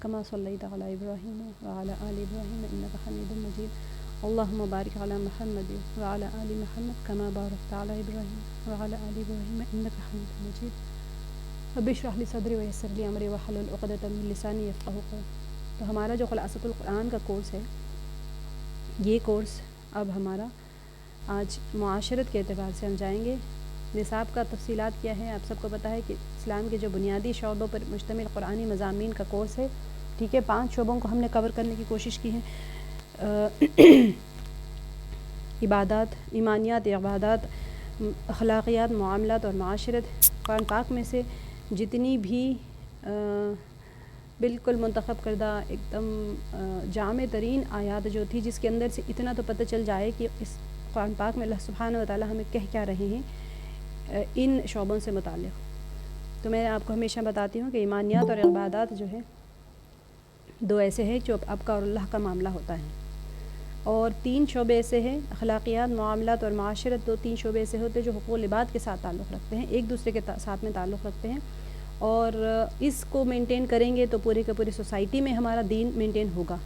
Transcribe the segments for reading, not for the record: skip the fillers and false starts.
كما صليت على إبراهيم وعلى آل إبراهيم إنك حميد مجيد اللهم بارك على محمد وعلى آل محمد كما باركت على إبراهيم وعلى آل إبراهيم إنك حميد مجيد رب اشرح لي صدري ويسر لي أمري واحلل عقدة من لساني يفقهوا قولي. تو ہمارا جو خلاصۃ القرآن کا کورس ہے، یہ کورس اب ہمارا آج معاشرت کے اعتبار سے ہم جائیں گے۔ نصاب کا تفصیلات کیا ہے آپ سب کو پتہ ہے کہ اسلام کے جو بنیادی شعبوں پر مشتمل قرآنی مضامین کا کورس ہے، ٹھیک ہے۔ 5 شعبوں کو ہم نے کور کرنے کی کوشش کی ہے، عبادات، ایمانیات، عبادات، اخلاقیات، معاملات اور معاشرت۔ قرآن پاک میں سے جتنی بھی بالکل منتخب کردہ ایک دم جامع ترین آیات جو تھی، جس کے اندر سے اتنا تو پتہ چل جائے کہ اس قرآن پاک میں اللہ سبحانہ وتعالی ہمیں کہہ کیا رہے ہیں ان شعبوں سے متعلق۔ تو میں آپ کو ہمیشہ بتاتی ہوں کہ ایمانیات اور عبادات جو ہے 2 ایسے ہیں جو آپ کا اور اللہ کا معاملہ ہوتا ہے، اور 3 شعبے ایسے ہیں، اخلاقیات، معاملات اور معاشرت، 2-3 شعبے ایسے ہوتے ہیں جو حقوق العباد کے ساتھ تعلق رکھتے ہیں، ایک دوسرے کے ساتھ میں تعلق رکھتے ہیں، اور اس کو مینٹین کریں گے تو پورے کے پوری سوسائٹی میں ہمارا دین مینٹین ہوگا۔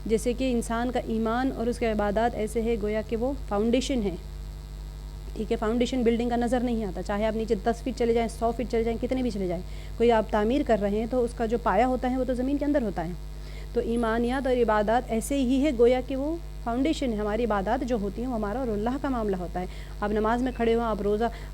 جیسے کہ انسان کا ایمان اور اس کے عبادات ایسے ہے گویا کہ وہ فاؤنڈیشن ہے، ٹھیک ہے۔ فاؤنڈیشن بلڈنگ کا نظر نہیں آتا، چاہے آپ نیچے 10 فٹ چلے جائیں، 100 فٹ چلے جائیں، کتنے بھی چلے جائیں، کوئی آپ تعمیر کر رہے ہیں تو اس کا جو پایہ ہوتا ہے وہ تو زمین کے اندر ہوتا ہے۔ تو ایمانیات اور عبادات ایسے ہی ہے گویا کہ وہ فاؤنڈیشن ہے۔ ہماری عبادات جو ہوتی ہیں وہ ہمارا اور اللہ کا معاملہ ہوتا ہے۔ آپ نماز میں کھڑے ہوں، آپ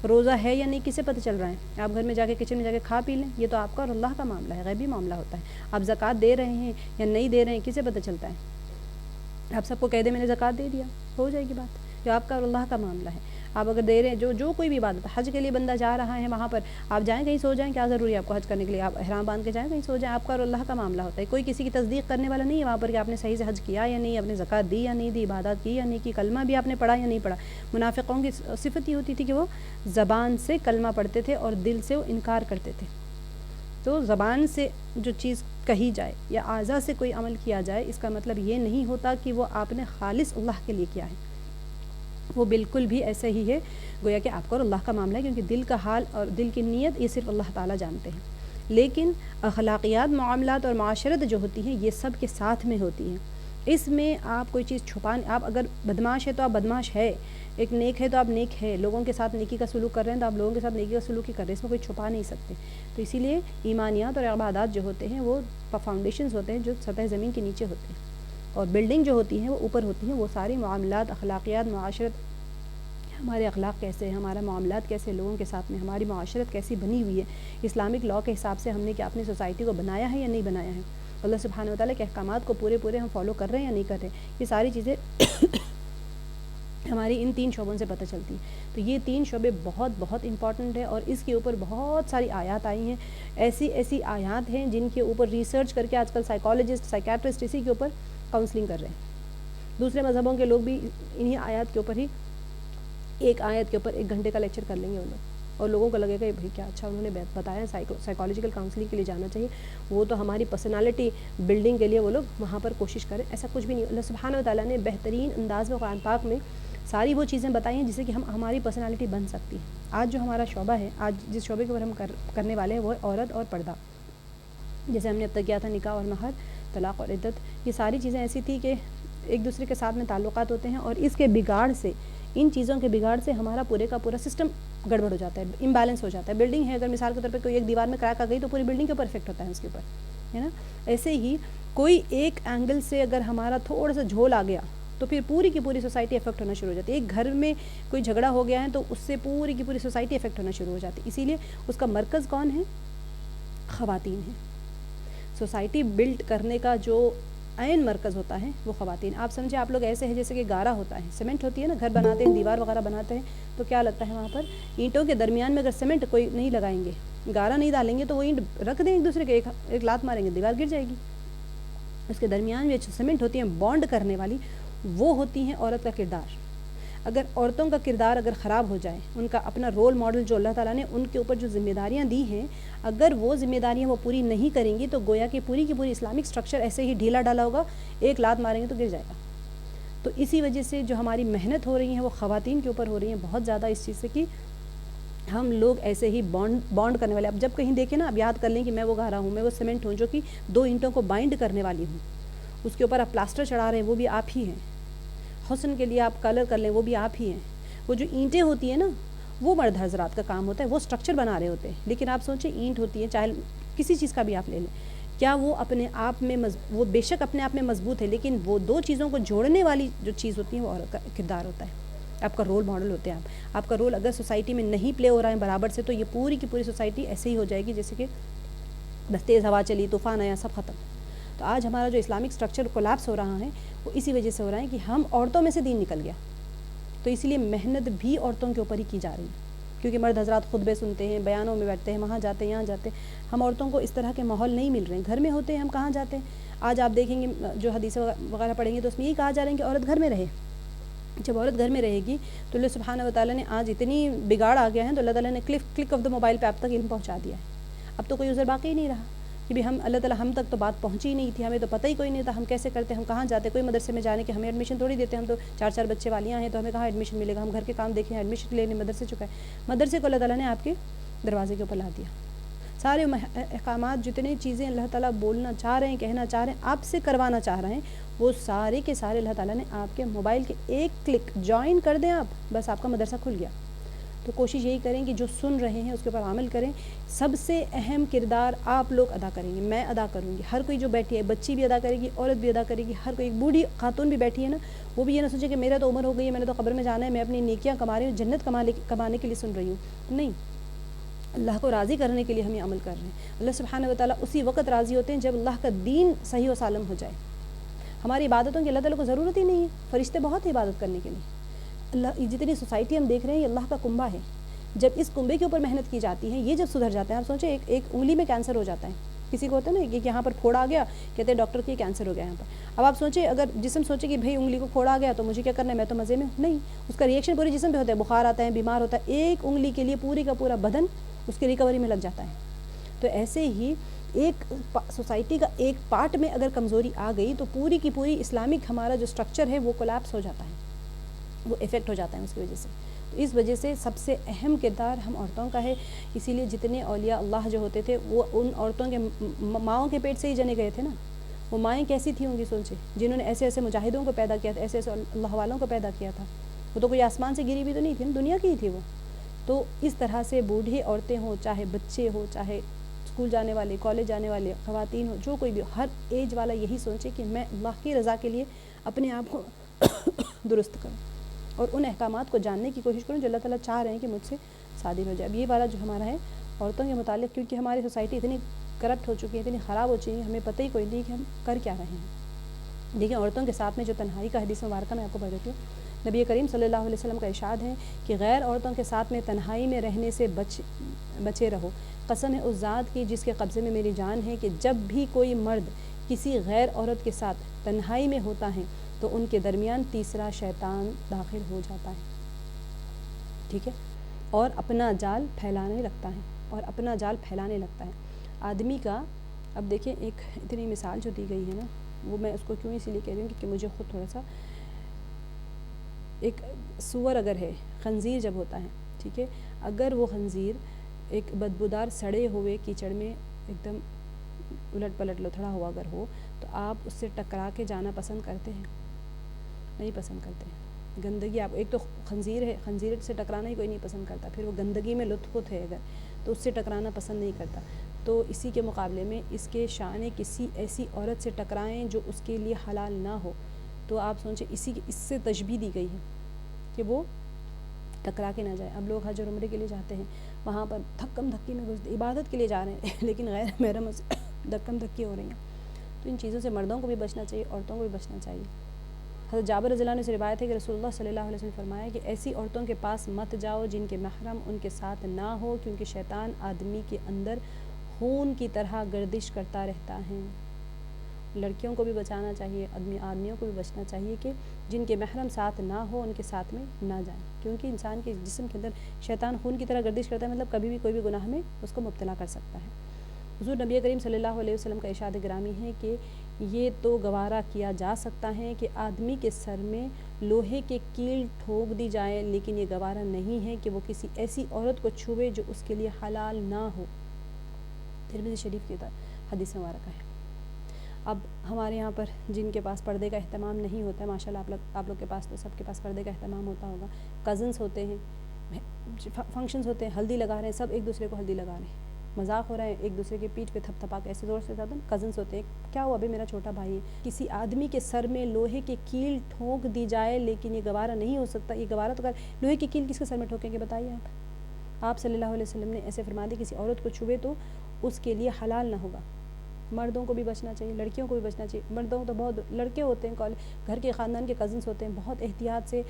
روزہ ہے یا نہیں کسے پتہ چل رہا ہے؟ آپ گھر میں جا کے کچن میں جا کے کھا پی لیں، یہ تو آپ کا اور اللہ کا معاملہ ہے، غیبی معاملہ ہوتا ہے۔ آپ زکوٰۃ دے رہے ہیں یا نہیں دے رہے ہیں کسے پتہ چلتا ہے؟ آپ سب کو کہہ دیں میں نے زکوٰۃ دے دیا، ہو جائے گی بات، جو آپ کا اور اللہ کا معاملہ ہے۔ آپ اگر دے رہے ہیں جو کوئی بھی عبادت، حج کے لیے بندہ جا رہا ہے، وہاں پر آپ جائیں کہیں سو جائیں، کیا ضروری ہے آپ کو حج کرنے کے لیے؟ آپ احرام باندھ کے جائیں کہیں سو جائیں، آپ کا اور اللہ کا معاملہ ہوتا ہے۔ کوئی کسی کی تصدیق کرنے والا نہیں ہے وہاں پر کہ آپ نے صحیح سے حج کیا یا نہیں، آپ نے زکوٰۃ دی یا نہیں دی، عبادات کی یا نہیں کی، کلمہ بھی آپ نے پڑھا یا نہیں پڑھا۔ منافقوں کی صفت یہ ہوتی تھی کہ وہ زبان سے کلمہ پڑھتے تھے اور دل سے وہ انکار کرتے تھے۔ تو زبان سے جو چیز کہی جائے یا اعضاء سے کوئی عمل کیا جائے، اس کا مطلب یہ نہیں ہوتا کہ وہ آپ نے خالص اللہ کے لیے کیا ہے، وہ بالکل بھی ایسا ہی ہے گویا کہ آپ کا اور اللہ کا معاملہ ہے، کیونکہ دل کا حال اور دل کی نیت یہ صرف اللہ تعالیٰ جانتے ہیں۔ لیکن اخلاقیات، معاملات اور معاشرت جو ہوتی ہیں یہ سب کے ساتھ میں ہوتی ہیں۔ اس میں آپ کوئی چیز آپ اگر بدماش ہے تو آپ بدماش ہے، ایک نیک ہے تو آپ نیک ہے، لوگوں کے ساتھ نیکی کا سلوک کر رہے ہیں تو آپ لوگوں کے ساتھ نیکی کا سلوک ہی کر رہے ہیں، اس میں کوئی چھپا نہیں سکتے۔ تو اسی لیے ایمانیات اور عبادات جو ہوتے ہیں وہ فاؤنڈیشنز ہوتے ہیں جو سطح زمین کے نیچے ہوتے ہیں، اور بلڈنگ جو ہوتی ہیں وہ اوپر ہوتی ہیں۔ وہ ساری معاملات، اخلاقیات، معاشرت، ہمارے اخلاق کیسے ہیں، ہمارا معاملات کیسے لوگوں کے ساتھ میں، ہماری معاشرت کیسی بنی ہوئی ہے، اسلامک لا کے حساب سے ہم نے کیا اپنی سوسائٹی کو بنایا ہے یا نہیں بنایا ہے، اللہ سبحانہ وتعالیٰ کے احکامات کو پورے ہم فالو کر رہے ہیں یا نہیں کر رہے ہیں، یہ ساری چیزیں ہماری ان 3 شعبوں سے پتہ چلتی ہیں۔ تو یہ 3 شعبے بہت امپورٹنٹ ہے، اور اس کے اوپر بہت ساری آیات آئی ہیں، ایسی آیات ہیں جن کے اوپر ریسرچ کر کے آج کل سائیکالوجسٹ، سائیکیٹرسٹ اسی کے اوپر کاؤنسلنگ کر رہے ہیں۔ دوسرے مذہبوں کے لوگ بھی انہی آیات کے اوپر ہی، ایک آیت کے اوپر 1 گھنٹے کا لیکچر کر لیں گے وہ لوگ، اور لوگوں کو لگے گا بھائی کیا اچھا انہوں نے بتایا، سائیکالوجیکل کاؤنسلنگ کے لیے جانا چاہیے، وہ تو ہماری پرسنالٹی بلڈنگ کے لیے وہ لوگ وہاں پر کوشش کریں۔ ایسا کچھ بھی نہیں، اللہ سبحانہ وتعالیٰ نے بہترین انداز میں قرآن پاک میں ساری وہ چیزیں بتائی ہیں جس سے کہ ہماری پرسنالٹی بن سکتی ہے۔ آج جو ہمارا شعبہ ہے، آج جس شعبے کے اوپر ہم کرنے والے ہیں وہ ہے عورت اور پردہ، جیسے ہم نے اب تک کیا تھا نکاح اور مہر، طلاق اور عدت، یہ ساری چیزیں ایسی تھی کہ ایک دوسرے کے ساتھ میں تعلقات ہوتے ہیں، اور اس کے بگاڑ سے، ان چیزوں کے بگاڑ سے ہمارا پورے کا پورا سسٹم گڑبڑ ہو جاتا ہے، امبیلنس ہو جاتا ہے۔ بلڈنگ ہے، اگر مثال کے طور پہ کوئی ایک دیوار میں کریک آ گئی تو پوری بلڈنگ کے اوپر افیکٹ ہوتا ہے اس کے اوپر، ہے نا۔ ایسے ہی کوئی ایک اینگل سے اگر ہمارا تھوڑا سا جھول آ گیا تو پھر پوری کی پوری سوسائٹی افیکٹ ہونا شروع ہو جاتی ہے۔ ایک گھر میں کوئی جھگڑا ہو گیا ہے تو اس سے پوری کی پوری سوسائٹی افیکٹ ہونا شروع ہو جاتی ہے۔ اسی لیے اس کا مرکز کون ہے؟ خواتین ہیں۔ سوسائٹی بلڈ کرنے کا جو عین مرکز ہوتا ہے وہ خواتین۔ آپ سمجھے آپ لوگ ایسے ہیں جیسے کہ گارا ہوتا ہے، سیمنٹ ہوتی ہے نا، گھر بناتے ہیں، دیوار وغیرہ بناتے ہیں تو کیا لگتا ہے وہاں پر اینٹوں کے درمیان میں اگر سیمنٹ کوئی نہیں لگائیں گے، گارا نہیں ڈالیں گے تو وہ اینٹ رکھ دیں ایک دوسرے کے، ایک لات ماریں گے دیوار گر جائے گی۔ اس کے درمیان میں جو سیمنٹ ہوتی ہیں بانڈ کرنے والی، وہ ہوتی ہیں عورت کا کردار۔ اگر عورتوں کا کردار اگر خراب ہو جائے، ان کا اپنا رول ماڈل جو اللہ تعالیٰ نے ان کے اوپر جو ذمہ داریاں دی ہیں، اگر وہ ذمہ داریاں وہ پوری نہیں کریں گی تو گویا کہ پوری کی پوری اسلامک سٹرکچر ایسے ہی ڈھیلا ڈالا ہوگا، ایک لات ماریں گے تو گر جائے گا۔ تو اسی وجہ سے جو ہماری محنت ہو رہی ہے وہ خواتین کے اوپر ہو رہی ہیں بہت زیادہ، اس چیز سے کہ ہم لوگ ایسے ہی بانڈ کرنے والے. اب جب کہیں دیکھیں نا، اب یاد کر لیں کہ میں وہ گھارا ہوں، میں وہ سیمنٹ ہوں جو کہ 2 اینٹوں کو بائنڈ کرنے والی ہوں. اس کے اوپر آپ پلاسٹر چڑھا رہے ہیں، وہ بھی آپ ہی ہیں. حسن کے لیے آپ کلر کر لیں، وہ بھی آپ ہی ہیں. وہ جو اینٹیں ہوتی ہیں نا، وہ مرد حضرات کا کام ہوتا ہے، وہ سٹرکچر بنا رہے ہوتے ہیں. لیکن آپ سوچیں اینٹ ہوتی ہے، چاہے کسی چیز کا بھی آپ لے لیں، کیا وہ اپنے آپ میں وہ بے شک اپنے آپ میں مضبوط ہے، لیکن وہ 2 چیزوں کو جوڑنے والی جو چیز ہوتی ہے وہ عورت کا کردار ہوتا ہے. آپ کا رول ماڈل ہوتے ہیں. آپ کا رول اگر سوسائٹی میں نہیں پلے ہو رہا ہے برابر سے، تو یہ پوری کی پوری سوسائٹی ایسے ہی ہو جائے گی جیسے کہ بس تیز ہوا چلی، طوفان آیا، سب ختم. تو آج ہمارا جو اسلامک سٹرکچر کولیپس ہو رہا ہے، وہ اسی وجہ سے ہو رہا ہے کہ ہم عورتوں میں سے دین نکل گیا. تو اسی لیے محنت بھی عورتوں کے اوپر ہی کی جا رہی ہے، کیونکہ مرد حضرات خطبے سنتے ہیں، بیانوں میں بیٹھتے ہیں، وہاں جاتے ہیں، یہاں جاتے ہیں. ہم عورتوں کو اس طرح کے ماحول نہیں مل رہے ہیں. گھر میں ہوتے ہیں، ہم کہاں جاتے ہیں. آج آپ دیکھیں گے جو حدیث وغیرہ پڑھیں گے تو اس میں یہی کہا جا رہا ہے کہ عورت گھر میں رہے. جب عورت گھر میں رہے گی تو اللہ سبحانہ و تعالیٰ نے آج اتنی بگاڑ آ گیا ہے، تو اللہ تعالیٰ نے کلک آف دا موبائل پہ آپ تک علم پہنچا دیا ہے. اب تو کوئی عذر باقی ہی نہیں رہا کہ بھی اللہ تعالیٰ ہم تک تو بات پہنچی ہی نہیں تھی، ہمیں تو پتہ ہی کوئی نہیں تھا ہم کیسے کرتے، ہم کہاں جاتے. کوئی مدرسے میں جانے کے ہمیں ایڈمیشن تھوڑی دیتے، ہم تو 4 بچے والیاں ہیں تو ہمیں کہاں ایڈمیشن ملے گا. ہم گھر کے کام دیکھیں، ایڈمیشن لینے مدرسے چکا ہے. مدرسے کو اللہ تعالیٰ نے آپ کے دروازے کے اوپر لا دیا. سارے احکامات، جتنی چیزیں اللہ تعالیٰ بولنا چاہ رہے ہیں، کہنا چاہ رہے ہیں، آپ سے کروانا چاہ رہے ہیں، وہ سارے کے سارے اللہ تعالیٰ نے آپ کے موبائل کے ایک کلک جوائن کر دیں آپ، بس آپ کا مدرسہ کھل گیا. تو کوشش یہی کریں کہ جو سن رہے ہیں اس کے اوپر عمل کریں. سب سے اہم کردار آپ لوگ ادا کریں گے، میں ادا کروں گی، ہر کوئی جو بیٹھی ہے، بچی بھی ادا کرے گی، عورت بھی ادا کرے گی، ہر کوئی. ایک بوڑھی خاتون بھی بیٹھی ہے نا، وہ بھی یہ نہ سوچے کہ میرا تو عمر ہو گئی ہے، میں نے تو قبر میں جانا ہے، میں اپنی نیکیاں کما رہی ہوں، جنت کمانے کے لیے سن رہی ہوں. نہیں، اللہ کو راضی کرنے کے لیے ہم یہ عمل کر رہے ہیں. اللہ سبحانہ و تعالیٰ اسی وقت راضی ہوتے ہیں جب اللہ کا دین صحیح و سالم ہو جائے. ہماری عبادتوں کی اللہ تعالیٰ کو ضرورت ہی نہیں ہے. فرشتے بہت ہیں عبادت کرنے کے لیے. اللہ جتنی سوسائٹی ہم دیکھ رہے ہیں یہ اللہ کا کنبہ ہے. جب اس کنبے کے اوپر محنت کی جاتی ہے، یہ جب سدھر جاتے ہیں، آپ سوچیں ایک انگلی میں کینسر ہو جاتا ہے، کسی کو ہوتا ہے نا کہ یہاں پر پھوڑ آ گیا، کہتے ہیں ڈاکٹر کی کینسر ہو گیا یہاں پر. اب آپ سوچیں اگر جسم سوچے کہ بھئی انگلی کو پھوڑ آ گیا تو مجھے کیا کرنا ہے، میں تو مزے میں ہوں. نہیں، اس کا ریئیکشن پورے جسم پہ ہوتا ہے، بخار آتا ہے، بیمار ہوتا ہے. ایک انگلی کے لیے پوری کا پورا بدن اس کی ریکوری میں لگ جاتا ہے. تو ایسے ہی ایک سوسائٹی کا ایک پارٹ میں اگر کمزوری آ گئی تو پوری کی پوری اسلامک ہمارا جو سٹرکچر ہے وہ کولیپس ہو جاتا ہے، وہ افیکٹ ہو جاتا ہے اس کی وجہ سے. تو اس وجہ سے سب سے اہم کردار ہم عورتوں کا ہے. اسی لیے جتنے اولیاء اللہ جو ہوتے تھے وہ ان عورتوں کے ماؤں کے پیٹ سے ہی جنے گئے تھے نا. وہ مائیں کیسی تھیں ہوں گی سوچے، جنہوں نے ایسے ایسے مجاہدوں کو پیدا کیا تھا، ایسے ایسے اللہ والوں کو پیدا کیا تھا. وہ تو کوئی آسمان سے گری بھی تو نہیں تھی، دنیا کی ہی تھی وہ. تو اس طرح سے بوڑھے عورتیں ہوں، چاہے بچے ہوں، چاہے اسکول جانے والے، کالج جانے والے خواتین ہوں، جو کوئی بھی، ہر ایج والا یہی سوچے کہ میں اللہ کی رضا کے لیے اپنے آپ کو درست کروں اور ان احکامات کو جاننے کی کوشش کروں جو اللہ تعالیٰ چاہ رہے ہیں کہ مجھ سے صادر ہو جائے. اب یہ والا جو ہمارا ہے عورتوں کے متعلق، کیونکہ ہماری سوسائٹی اتنی کرپٹ ہو چکی ہے، اتنی خراب ہو چکی ہے، ہمیں پتہ ہی کوئی نہیں کہ ہم کر کیا رہے ہیں. دیکھیں عورتوں کے ساتھ میں جو تنہائی کا حدیث مبارکہ میں آپ کو پڑھ دیتی ہوں. نبی کریم صلی اللہ علیہ وسلم کا ارشاد ہے کہ غیر عورتوں کے ساتھ میں تنہائی میں رہنے سے بچے رہو. قسم ہے اس ذات کی جس کے قبضے میں میری جان ہے کہ جب بھی کوئی مرد کسی غیر عورت کے ساتھ تنہائی میں ہوتا ہے تو ان کے درمیان تیسرا شیطان داخل ہو جاتا ہے. ٹھیک ہے، اور اپنا جال پھیلانے لگتا ہے. آدمی کا، اب دیکھیں ایک اتنی مثال جو دی گئی ہے نا، وہ میں اس کو کیوں اسی لیے کہہ رہی ہوں کہ مجھے خود تھوڑا سا، ایک سور اگر ہے، خنزیر جب ہوتا ہے، ٹھیک ہے، اگر وہ خنزیر ایک بدبودار سڑے ہوئے کیچڑ میں ایک دم الٹ پلٹ لتھڑا ہوا اگر ہو تو آپ اس سے ٹکرا کے جانا پسند کرتے ہیں؟ نہیں پسند کرتے ہیں. گندگی، آپ ایک تو خنزیر ہے، خنزیر سے ٹکرانا ہی کوئی نہیں پسند کرتا، پھر وہ گندگی میں لطف ہے اگر تو اس سے ٹکرانا پسند نہیں کرتا. تو اسی کے مقابلے میں اس کے شان کسی ایسی عورت سے ٹکرائیں جو اس کے لیے حلال نہ ہو. تو آپ سوچیں اس سے تشبیہ دی گئی ہے کہ وہ ٹکرا کے نہ جائے. اب لوگ حج اور عمرے کے لیے جاتے ہیں، وہاں پر دھکم دھکی میں گھستے، عبادت کے لیے جا رہے ہیں لیکن غیر محرم سے دھکم دھکی ہو رہی ہیں. تو ان چیزوں سے مردوں کو بھی بچنا چاہیے، عورتوں کو بھی بچنا چاہیے. حضرت جابر رضی اللہ عنہ سے روایت ہے کہ رسول اللہ صلی اللہ علیہ وسلم نے فرمایا کہ ایسی عورتوں کے پاس مت جاؤ جن کے محرم ان کے ساتھ نہ ہو، کیونکہ شیطان آدمی کے اندر خون کی طرح گردش کرتا رہتا ہے. لڑکیوں کو بھی بچانا چاہیے، آدمیوں کو بھی بچنا چاہیے کہ جن کے محرم ساتھ نہ ہو ان کے ساتھ میں نہ جائیں، کیونکہ انسان کے جسم کے اندر شیطان خون کی طرح گردش کرتا ہے، مطلب کبھی بھی کوئی بھی گناہ میں اس کو مبتلا کر سکتا ہے. حضور نبی کریم صلی اللہ علیہ وسلم کا ارشاد گرامی ہے کہ یہ تو گوارا کیا جا سکتا ہے کہ آدمی کے سر میں لوہے کے کیل ٹھوک دی جائے لیکن یہ گوارا نہیں ہے کہ وہ کسی ایسی عورت کو چھوئے جو اس کے لیے حلال نہ ہو۔ ترمذی شریف کی حدیث مبارکہ ہے۔ اب ہمارے یہاں پر جن کے پاس پردے کا اہتمام نہیں ہوتا ہے، ماشاءاللہ آپ لوگ کے پاس تو سب کے پاس پردے کا اہتمام ہوتا ہوگا، کزنس ہوتے ہیں، فنکشنز ہوتے ہیں، ہلدی لگا رہے ہیں، سب ایک دوسرے کو ہلدی لگا رہے ہیں، مذاق ہو رہا ہے، ایک دوسرے کے پیٹھ پہ تھپ تھپا کے ایسے زور سے زیادہ کزنس ہوتے ہیں، کیا ہوا ابھی میرا چھوٹا بھائی ہے، کسی آدمی کے سر میں لوہے کی کیل ٹھونک دی جائے لیکن یہ گوارا نہیں ہو سکتا۔ یہ گوارا تو لوہے کی کیل کس کے سر میں ٹھوکیں گے بتائیے آپ صلی اللہ علیہ وسلم نے ایسے فرما دی کسی عورت کو چھوئے تو اس کے لیے حلال نہ ہوگا۔ مردوں کو بھی بچنا چاہیے، لڑکیوں کو بھی بچنا چاہیے۔ مردوں تو بہت لڑکے ہوتے ہیں، گھر کے خاندان کے کزنس ہوتے ہیں، بہت احتیاط سے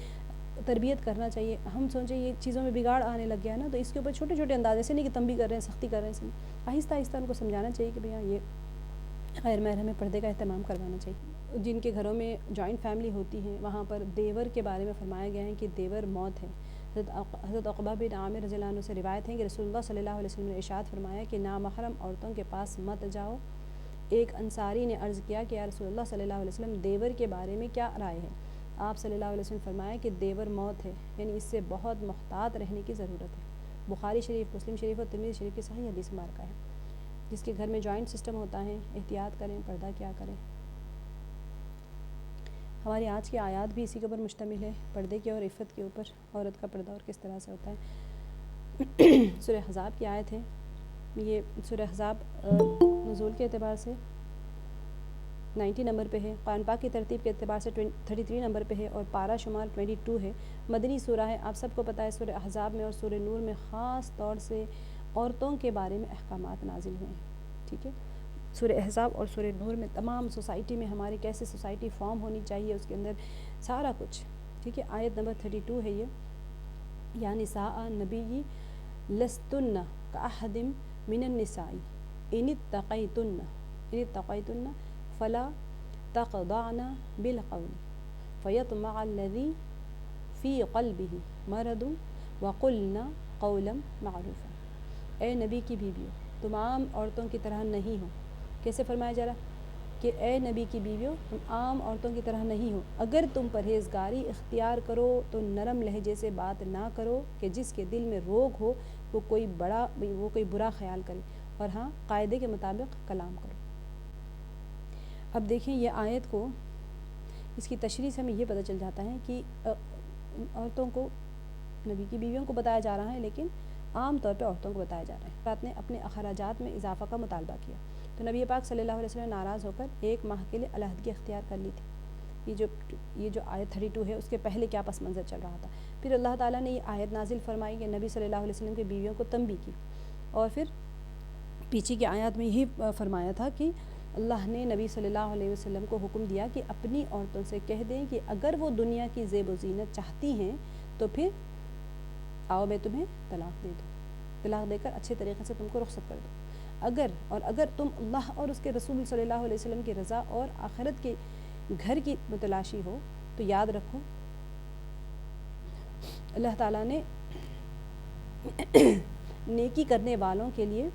تربیت کرنا چاہیے۔ ہم سوچیں یہ چیزوں میں بگاڑ آنے لگ گیا ہے نا، تو اس کے اوپر چھوٹے چھوٹے انداز، ایسے نہیں کہ تنبیہ کر رہے ہیں، سختی کر رہے ہیں، آہستہ آہستہ ان کو سمجھانا چاہیے کہ بھیا یہ غیر محرم میں پردے کا اہتمام کروانا چاہیے۔ جن کے گھروں میں جوائنٹ فیملی ہوتی ہیں وہاں پر دیور کے بارے میں فرمایا گیا ہے کہ دیور موت ہے۔ حضرت عقبہ بن عامر رضی اللہ عنہ سے روایت ہے کہ رسول اللہ صلی اللہ علیہ وسلم نے ارشاد فرمایا کہ نامحرم عورتوں کے پاس مت جاؤ۔ ایک انصاری نے عرض کیا کہ یا رسول اللہ صلی اللہ علیہ وسلم دیور کے بارے میں کیا رائے ہے؟ آپ صلی اللہ علیہ وسلم فرمایا کہ دیور موت ہے، یعنی اس سے بہت محتاط رہنے کی ضرورت ہے۔ بخاری شریف، مسلم شریف اور ترمذی شریف کی صحیح حدیث مبارکہ ہے۔ جس کے گھر میں جوائنٹ سسٹم ہوتا ہے احتیاط کریں، پردہ کیا کریں۔ ہماری آج کی آیات بھی اسی کے اوپر مشتمل ہے، پردے کی اور عفت کے اوپر، عورت کا پردہ اور کس طرح سے ہوتا ہے۔ سورہ احزاب کی آیت ہے، یہ سورہ احزاب نزول کے اعتبار سے 90 نمبر پہ ہے، قرآن پاک کی ترتیب کے اعتبار سے 33 نمبر پہ ہے، اور پارہ شمار 22 ہے، مدنی سورہ ہے۔ آپ سب کو پتہ ہے سورہ احزاب میں اور سورہ نور میں خاص طور سے عورتوں کے بارے میں احکامات نازل ہوئے ہیں، ٹھیک ہے۔ سورہ احزاب اور سورہ نور میں تمام سوسائٹی میں ہماری کیسے سوسائٹی فارم ہونی چاہیے اس کے اندر سارا کچھ، ٹھیک ہے۔ آیت نمبر 32 ہے یہ، یا نساء النبی لستن کاحد من النساء ان اتقیتن فلا تخضعن بالقول فیطمع الذی فی قلبہ مرض وقلن قولا معروفا۔ اے نبی کی بیویوں، تم عام عورتوں کی طرح نہیں ہو۔ کیسے فرمایا جا رہا کہ اے نبی کی بیویوں تم عام عورتوں کی طرح نہیں ہو، اگر تم پرہیزگاری اختیار کرو تو نرم لہجے سے بات نہ کرو کہ جس کے دل میں روگ ہو وہ کوئی برا خیال کرے، اور ہاں قاعدے کے مطابق کلام کرو۔ اب دیکھیں یہ آیت کو، اس کی تشریح سے ہمیں یہ پتہ چل جاتا ہے کہ عورتوں کو، نبی کی بیویوں کو بتایا جا رہا ہے لیکن عام طور پہ عورتوں کو بتایا جا رہا ہے۔ رات نے اپنے اخراجات میں اضافہ کا مطالبہ کیا تو نبی پاک صلی اللہ علیہ وسلم نے ناراض ہو کر 1 ماہ کے لیے علیحدگی اختیار کر لی تھی۔ یہ جو آیت 32 ہے اس کے پہلے کیا پس منظر چل رہا تھا۔ پھر اللہ تعالیٰ نے یہ آیت نازل فرمائی کہ نبی صلی اللہ علیہ وسلم کی بیویوں کو تنبیہ کی، اور پھر پیچھے کی آیات میں یہی فرمایا تھا کہ اللہ نے نبی صلی اللہ علیہ وسلم کو حکم دیا کہ اپنی عورتوں سے کہہ دیں کہ اگر وہ دنیا کی زیب و زینت چاہتی ہیں تو پھر آؤ میں تمہیں طلاق دے دوں، طلاق دے کر اچھے طریقے سے تم کو رخصت کر دوں۔ اگر تم اللہ اور اس کے رسول صلی اللہ علیہ وسلم کی رضا اور آخرت کے گھر کی متلاشی ہو تو یاد رکھو اللہ تعالیٰ نے نیکی کرنے والوں کے لیے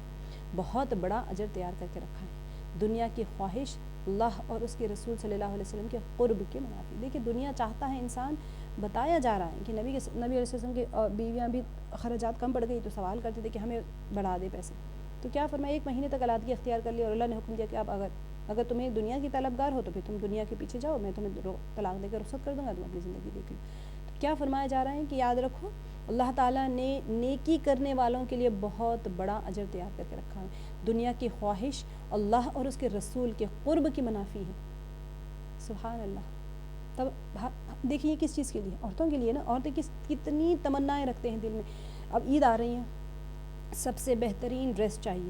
بہت بڑا اجر تیار کر کے رکھا ہے۔ دنیا کی خواہش اللہ اور اس کے رسول صلی اللہ علیہ وسلم کے قرب کے منافی۔ دیکھیں دنیا چاہتا ہے انسان، بتایا جا رہا ہے کہ نبی علیہ وسلم کی بیویاں بھی خراجات کم پڑ گئی تو سوال کرتے تھے کہ ہمیں بڑھا دے پیسے، تو کیا فرمایا 1 مہینے تک علیحدگی اختیار کر لی، اور اللہ نے حکم دیا کہ اب اگر تمہیں دنیا کی طلبگار ہو تو پھر تم دنیا کے پیچھے جاؤ، میں تمہیں طلاق دے کر رخصت کر دوں گا، تم اپنی زندگی دیکھ لو۔ تو کیا فرمایا جا رہا ہے کہ یاد رکھو اللہ تعالیٰ نے نیکی کرنے والوں کے لیے بہت بڑا اجر تیار کر کے رکھا ہے۔ دنیا کی خواہش اللہ اور اس کے رسول کے قرب کی منافی ہے، سبحان اللہ۔ تب دیکھیں یہ کس چیز کے لیے؟ عورتوں کے لیے نا۔ عورتیں کتنی تمنائیں رکھتے ہیں دل میں۔ اب عید آ رہی ہیں، سب سے بہترین ڈریس چاہیے،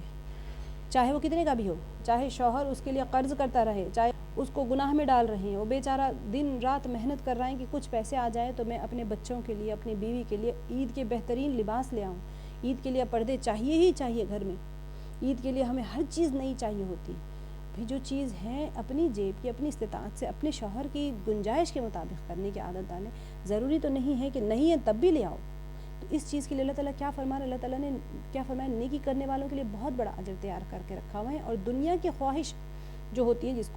چاہے وہ کتنے کا بھی ہو، چاہے شوہر اس کے لیے قرض کرتا رہے، چاہے اس کو گناہ میں ڈال رہے ہیں، وہ بیچارہ دن رات محنت کر رہا ہے کہ کچھ پیسے آ جائیں تو میں اپنے بچوں کے لیے، اپنی بیوی کے لیے عید کے بہترین لباس لے آؤں۔ عید کے لیے پردے چاہیے ہی چاہیے گھر میں، عید کے لیے ہمیں ہر چیز نئی چاہیے ہوتی ہے۔ بھی جو چیز ہے اپنی جیب کی، اپنی استطاعت سے، اپنے شوہر کی گنجائش کے مطابق کرنے کی عادت ڈالیں۔ ضروری تو نہیں ہے کہ نہیں ہے تب بھی لے آؤ۔ تو اس چیز کے لیے اللہ تعالیٰ کیا فرما رہا ہے؟ اللہ تعالیٰ نے کیا فرمایا؟ نیکی کرنے والوں کے لیے بہت بڑا اجر تیار کر کے رکھا ہوا ہے، اور دنیا کی خواہش جو ہوتی ہے، جس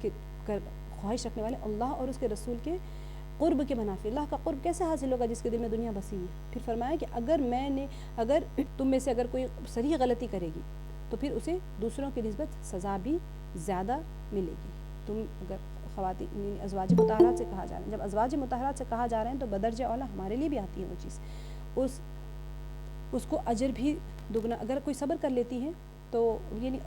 کے خواہش رکھنے والے اللہ اور اس کے رسول کے قرب کے منافع. اللہ کا قرب کیسے حاصل ہوگا جس کے دل میں دنیا بسی ہے؟ پھر فرمایا کہ اگر تم میں سے اگر کوئی صریح غلطی کرے گی تو پھر اسے دوسروں کی نسبت سزا بھی زیادہ ملے گی. تم اگر خواتین ازواج مطہرات سے کہا جا رہا ہے، جب ازواج مطہرات سے کہا جا رہے ہیں تو بدرجہ اولا ہمارے لیے بھی آتی ہے وہ چیز، اس کو اجر بھی دگنا. اگر کوئی صبر کر لیتی ہے تو یعنی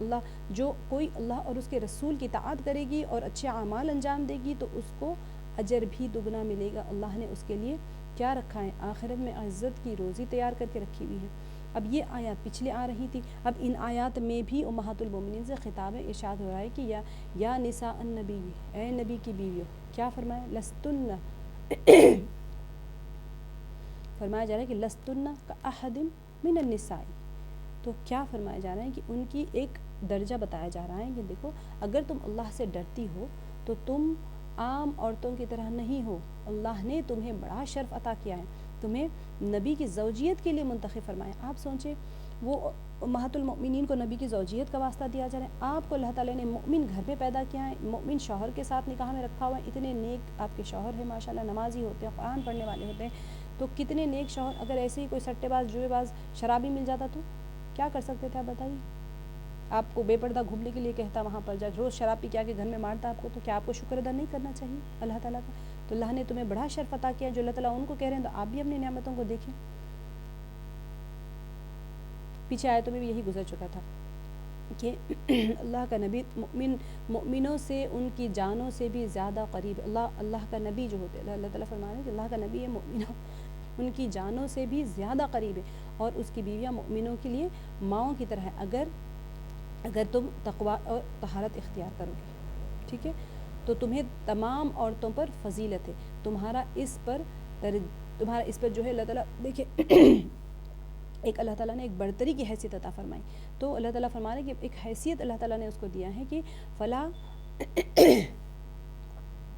جو کوئی اللہ اور اس کے رسول کی اطاعت کرے گی اور اچھے اعمال انجام دے گی تو اس کو اجر بھی دگنا ملے گا. اللہ نے اس کے لیے کیا رکھا ہے؟ آخرت میں عزت کی روزی تیار کر کے رکھی ہوئی ہے. اب یہ آیات پچھلے آ رہی تھی، اب ان آیات میں بھی امہات المومنین سے خطاب ارشاد ہو رہا ہے کہ یا نساء النبی، اے نبی کی بیویوں. کیا فرمایا؟ لستن، فرمایا جا رہا ہے کہ لستن کا احد من النساء. تو کیا فرمایا جا رہا ہے کہ ان کی ایک درجہ بتایا جا رہا ہے کہ دیکھو اگر تم اللہ سے ڈرتی ہو تو تم عام عورتوں کی طرح نہیں ہو. اللہ نے تمہیں بڑا شرف عطا کیا ہے، تمہیں نبی کی زوجیت کے لیے منتخب فرمایا. آپ سوچیں وہ امہات المؤمنین کو نبی کی زوجیت کا واسطہ دیا جا رہا ہے. آپ کو اللہ تعالیٰ نے مؤمن گھر میں پیدا کیا ہے، مؤمن شوہر کے ساتھ نکاح میں رکھا ہوا ہے. اتنے نیک آپ کے شوہر ہیں ماشاءاللہ، نمازی ہوتے ہیں، قرآن پڑھنے والے ہوتے ہیں. تو کتنے نیک شوہر اگر ایسے ہی کوئی سٹے باز، جوئے باز، شرابی مل جاتا تو کیا کر سکتے تھے؟ آپ بتائیے. آپ کو بے پردہ گھومنے کے لیے کہتا، وہاں پر جا روز شراب پی کے آ کے گھر میں مارتا آپ کو، تو کیا آپ کو شکر ادا نہیں کرنا چاہیے اللہ تعالیٰ کا؟ تو اللہ نے تمہیں بڑا شرف عطا کیا جو اللہ تعالیٰ ان کو کہہ رہے ہیں، تو آپ بھی اپنی نعمتوں کو دیکھیں. پیچھے آیتوں میں بھی یہی گزر چکا تھا کہ اللہ کا نبی مؤمنوں سے ان کی جانوں سے بھی زیادہ قریب. اللہ کا نبی جو ہوتے ہیں، اللہ تعالیٰ فرما رہے ہیں کہ اللہ کا نبی ہے مؤمنوں ان کی جانوں سے بھی زیادہ قریب ہے، اور اس کی بیویاں مؤمنوں کے لیے ماؤں کی طرح ہے اگر تم تقوی اور طہارت اختیار کرو گے. ٹھیک ہے، تو تمہیں تمام عورتوں پر فضیلت ہے. تمہارا اس پر جو ہے اللہ تعالیٰ دیکھیں ایک اللہ تعالیٰ نے ایک برتری کی حیثیت عطا فرمائی. تو اللہ تعالیٰ فرما رہے ہیں کہ ایک حیثیت اللہ تعالیٰ نے اس کو دیا ہے کہ فلا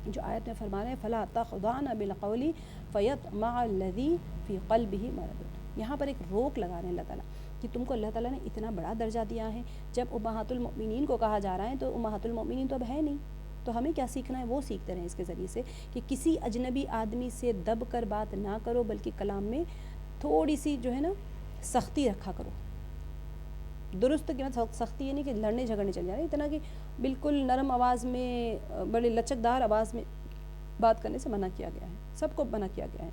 جو آیت میں فرما رہے ہیں فلا تخضعن بالقول فیطمع الذی فی قلبہ مرض. یہاں پر ایک روک لگا رہے ہیں اللہ تعالیٰ کہ تم کو اللہ تعالیٰ نے اتنا بڑا درجہ دیا ہے. جب امہات المؤمنین کو کہا جا رہا ہے تو امہات المؤمنین تو اب ہے نہیں، تو ہمیں کیا سیکھنا ہے؟ وہ سیکھتے رہیں اس کے ذریعے سے کہ کسی اجنبی آدمی سے دب کر بات نہ کرو، بلکہ کلام میں تھوڑی سی جو ہے نا سختی رکھا کرو. درست کہ سختی یہ نہیں کہ لڑنے جھگڑنے چل جائے، اتنا کہ بالکل نرم آواز میں، بڑے لچکدار آواز میں بات کرنے سے منع کیا گیا ہے. سب کو منع کیا گیا ہے.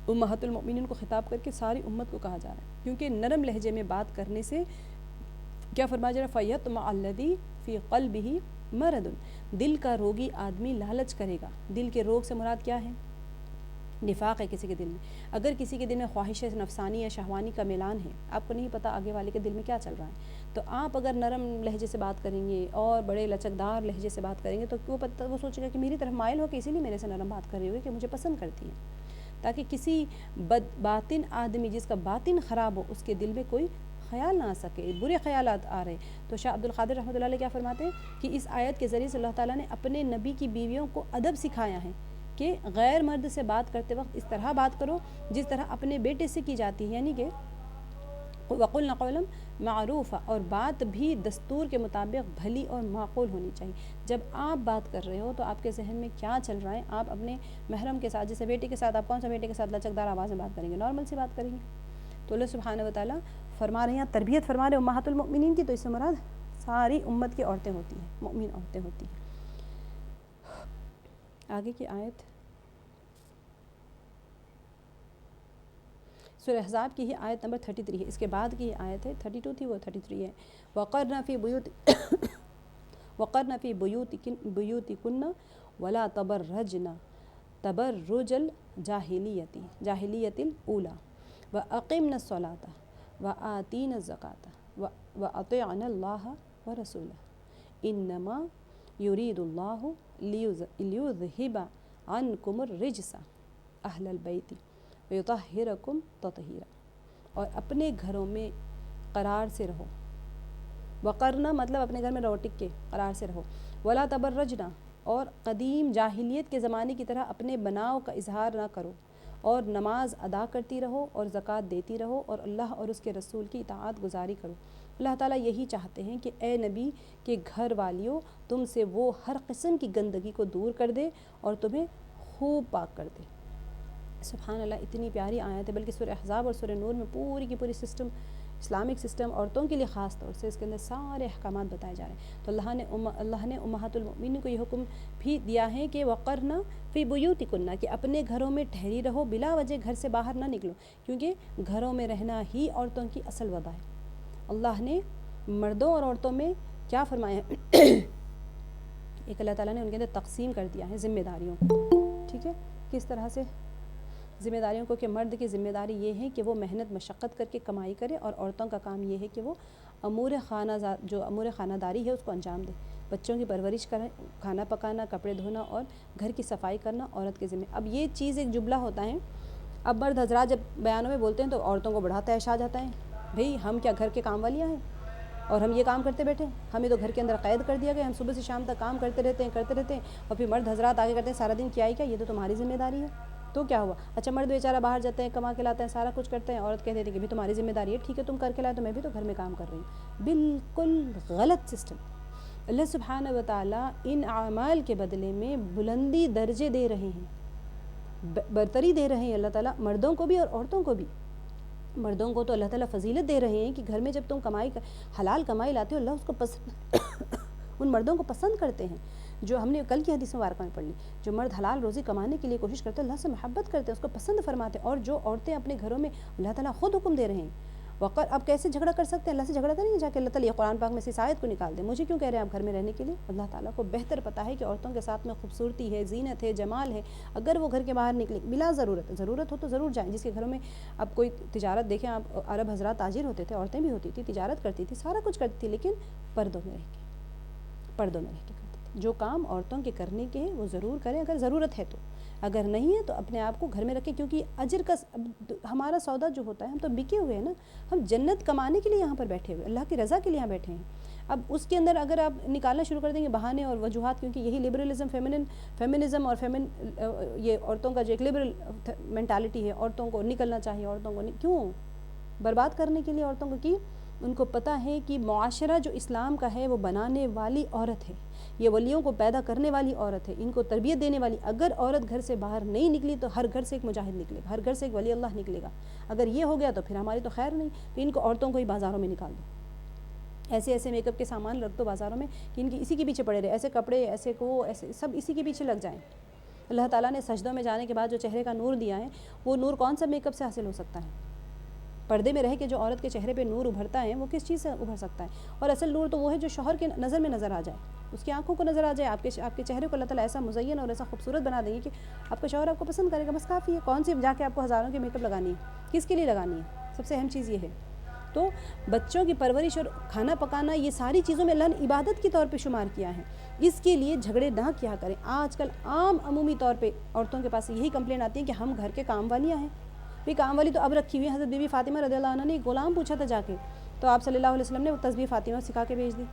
امہات المؤمنین کو خطاب کر کے ساری امت کو کہا جا رہا ہے، کیونکہ نرم لہجے میں بات کرنے سے کیا فرمایا جا رہا ہے؟ فَيَطْمَعَ الَّذِي فِي قَلْبِهِ مَرَضٌ. دل کا روگی آدمی لالچ کرے گا. دل کے روگ سے مراد کیا ہے؟ نفاق ہے کسی کے دل میں. اگر کسی کے دل میں خواہش نفسانی یا شہوانی کا میلان ہے، آپ کو نہیں پتہ آگے والے کے دل میں کیا چل رہا ہے، تو آپ اگر نرم لہجے سے بات کریں گے اور بڑے لچکدار لہجے سے بات کریں گے تو وہ سوچے گا کہ میری طرف مائل ہو کے اسی لیے میرے سے نرم بات کر رہی ہوگی کہ مجھے پسند کرتی ہے. تاکہ کسی باطن آدمی جس کا باطن خراب ہو اس کے دل میں کوئی خیال نہ آ سکے، برے خیالات آ رہے. تو شاہ عبد القادر رحمۃ اللہ علیہ کیا فرماتے ہیں کہ اس آیت کے ذریعے سے اللہ تعالیٰ نے اپنے نبی کی بیویوں کو ادب سکھایا ہے کہ غیر مرد سے بات کرتے وقت اس طرح بات کرو جس طرح اپنے بیٹے سے کی جاتی ہے، یعنی کہ وَقُلْنَ قَوْلًا مَعْرُوفًا، اور بات بھی دستور کے مطابق بھلی اور معقول ہونی چاہیے. جب آپ بات کر رہے ہو تو آپ کے ذہن میں کیا چل رہا ہے؟ آپ اپنے محرم کے ساتھ، جیسے بیٹے کے ساتھ، آپ کون سا بیٹے کے ساتھ لچکدار آواز میں بات کریں گے؟ نارمل سی بات کریں گے. تو اللہ سبحانہ و تعالیٰ فرما رہے ہیں، تربیت فرما رہے ہیں امہات المؤمنین کی، تو اس سے مراد ساری امت کی عورتیں ہوتی ہیں، مؤمن عورتیں ہوتی ہیں. آگے کی آیت سورہ احزاب کی ہی آیت نمبر 33 ہے. اس کے بعد کی آیت ہے 32 تھی، وہ 33 ہے. وَقَرْنَ فِي بُيُوتِكُنَّ وَلَا تَبَرَّجْنَ تَبَرُّجَ الْجَاهِلِيَّةِ الْأُولَى وَأَقِمْنَ الصَّلَاةَ وَآتِينَ الزَّكَاةَ وَأَطِعْنَ اللَّهَ وَرَسُولَهُ إِنَّمَا يُرِيدُ اللَّهُ لِيُذْهِبَ عَنْكُمُ الرِّجْسَ أَهْلَ الْبَيْتِ وَيُطَهِّرَكُمْ تَطْهِيرًا. اور اپنے گھروں میں قرار سے رہو. وقرنا مطلب اپنے گھر میں رہو، ٹک کے قرار سے رہو. ولا تبرجنا، اور قدیم جاہلیت کے زمانے کی طرح اپنے بناؤ کا اظہار نہ کرو، اور نماز ادا کرتی رہو اور زکوٰۃ دیتی رہو اور اللہ اور اس کے رسول کی اطاعت گزاری کرو. اللہ تعالیٰ یہی چاہتے ہیں کہ اے نبی کے گھر والیوں، تم سے وہ ہر قسم کی گندگی کو دور کر دے اور تمہیں خوب پاک کر دے۔ سبحان اللہ، اتنی پیاری آیت ہے، بلکہ سورہ احزاب اور سورہ نور میں پوری کی پوری سسٹم، اسلامک سسٹم عورتوں کے لیے خاص طور سے اس کے اندر سارے احکامات بتائے جا رہے ہیں۔ تو اللہ نے امہات المؤمنین کو یہ حکم بھی دیا ہے کہ وقرن فی بیوتکن، کہ اپنے گھروں میں ٹھہری رہو، بلا وجہ گھر سے باہر نہ نکلو، کیونکہ گھروں میں رہنا ہی عورتوں کی اصل وضع ہے۔ اللہ نے مردوں اور عورتوں میں کیا فرمایا ہے؟ ایک اللہ تعالیٰ نے ان کے اندر تقسیم کر دیا ہے ذمہ داریوں کو، ٹھیک ہے؟ کس طرح سے ذمہ داریوں کو، کہ مرد کی ذمہ داری یہ ہے کہ وہ محنت مشقت کر کے کمائی کرے، اور عورتوں کا کام یہ ہے کہ وہ امور خانہ داری ہے اس کو انجام دے، بچوں کی پرورش کریں، کھانا پکانا، کپڑے دھونا اور گھر کی صفائی کرنا عورت کے ذمہ۔ اب یہ چیز ایک جملہ ہوتا ہے، اب مرد حضرات جب بیانوں میں بولتے ہیں تو عورتوں کو بڑھا تیش آ جاتا ہے، بھئی ہم کیا گھر کے کام والیاں ہیں اور ہم یہ کام کرتے بیٹھے، ہمیں تو گھر کے اندر قید کر دیا گیا، ہم صبح سے شام تک کام کرتے رہتے ہیں اور پھر مرد حضرات آگے کرتے ہیں سارا دن کیا ہی کیا، یہ تو تمہاری ذمہ داری ہے۔ تو کیا ہوا؟ اچھا مرد بیچارہ باہر جاتے ہیں، کما کے لاتے ہیں، سارا کچھ کرتے ہیں، عورت کہہ دیتی ہے کہ بھی تمہاری ذمہ داری ہے، ٹھیک ہے تم کر کے لائے تو میں بھی تو گھر میں کام کر رہی ہوں۔ بالکل غلط سسٹم۔ اللہ سبحانہ و تعالیٰ ان اعمال کے بدلے میں بلندی درجے دے رہے ہیں، برتری دے رہے ہیں اللہ تعالیٰ، مردوں کو بھی اور عورتوں کو بھی۔ مردوں کو تو اللہ تعالیٰ فضیلت دے رہے ہیں کہ گھر میں جب تم حلال کمائی لاتے ہو، اللہ اس کو پسند ان مردوں کو پسند کرتے ہیں، جو ہم نے کل کی حدیث مبارکہ میں پڑھ لی، جو مرد حلال روزی کمانے کے لیے کوشش کرتے ہیں، اللہ سے محبت کرتے ہیں، اس کو پسند فرماتے ہیں، اور جو عورتیں اپنے گھروں میں اللہ تعالیٰ خود حکم دے رہے ہیں۔ اب کیسے جھگڑا کر سکتے ہیں؟ اللہ سے جھگڑا کریں گے جا کے اللہ تعالیٰ یہ قرآن پاک میں سے اس آیت کو نکال دیں، مجھے کیوں کہہ رہے ہیں آپ گھر میں رہنے کے لیے؟ اللہ تعالیٰ کو بہتر پتہ ہے کہ عورتوں کے ساتھ میں خوبصورتی ہے، زینت ہے، جمال ہے، اگر وہ گھر کے باہر نکلے بلا ضرورت ہو تو ضرور جائیں۔ جس کے گھروں میں اب کوئی تجارت دیکھیں آپ، عرب حضرات تاجر ہوتے تھے، عورتیں بھی ہوتی تھی، تجارت کرتی تھی، سارا کچھ کرتی تھی، لیکن پردوں میں رہ کے کرتی تھی۔ جو کام عورتوں کے کرنے کے ہیں وہ ضرور کریں اگر ضرورت ہے تو، اگر نہیں ہے تو اپنے آپ کو گھر میں رکھیں، کیونکہ اجر کا ہمارا سودا جو ہوتا ہے، ہم تو بکے ہوئے ہیں نا، ہم جنت کمانے کے لیے یہاں پر بیٹھے ہوئے، اللہ کی رضا کے لیے یہاں بیٹھے ہیں۔ اب اس کے اندر اگر آپ نکالنا شروع کر دیں گے بہانے اور وجوہات، کیونکہ یہی لبرلزم، فیمنزم اور یہ عورتوں کا جو ایک لبرل مینٹالٹی ہے، عورتوں کو نکلنا چاہیے، عورتوں کو کیوں برباد کرنے کے لیے عورتوں کو، کی ان کو پتہ ہے کہ معاشرہ جو اسلام کا ہے وہ بنانے والی عورت ہے، یہ ولیوں کو پیدا کرنے والی عورت ہے، ان کو تربیت دینے والی۔ اگر عورت گھر سے باہر نہیں نکلی تو ہر گھر سے ایک مجاہد نکلے گا، ہر گھر سے ایک ولی اللہ نکلے گا۔ اگر یہ ہو گیا تو پھر ہماری تو خیر نہیں، تو ان کو عورتوں کو ہی بازاروں میں نکال دو، ایسے میک اپ کے سامان رکھ دو بازاروں میں کہ ان کی اسی کے پیچھے پڑے رہے، ایسے کپڑے، ایسے ایسے سب اسی کے پیچھے لگ جائیں۔ اللہ تعالیٰ نے سجدوں میں جانے کے بعد جو چہرے کا نور دیا ہے، وہ نور کون سا میک اپ سے حاصل ہو سکتا ہے؟ پردے میں رہ کے جو عورت کے چہرے پہ نور ابھرتا ہے وہ کس چیز سے ابھر سکتا ہے؟ اور اصل نور تو وہ ہے جو شوہر کے نظر میں نظر آ جائے، اس کی آنکھوں کو نظر آ جائے، آپ کے چہرے کو اللہ تعالیٰ ایسا مزین اور ایسا خوبصورت بنا دیں گے کہ آپ کا شوہر آپ کو پسند کرے گا، بس کافی ہے۔ کون سی جا کے آپ کو ہزاروں کی میک اپ لگانی ہے؟ کس کے لیے لگانی ہے؟ سب سے اہم چیز یہ ہے۔ تو بچوں کی پرورش اور کھانا پکانا، یہ ساری چیزوں میں اللہ نے عبادت کے طور پہ شمار کیا ہے، اس کے لیے جھگڑے نہ کیا کریں۔ آج کل عمومی طور پہ عورتوں کے پاس یہی کمپلین آتی ہے کہ ہم گھر کے کام والیاں ہیں۔ بھی کام والی تو اب رکھی ہوئی ہے، حضرت بی بی فاطمہ رضی اللہ عنہ نے ایک غلام پوچھا تھا جا کے، تو آپ صلی اللہ علیہ وسلم نے وہ تسبیح فاطمہ سکھا کے بھیج دی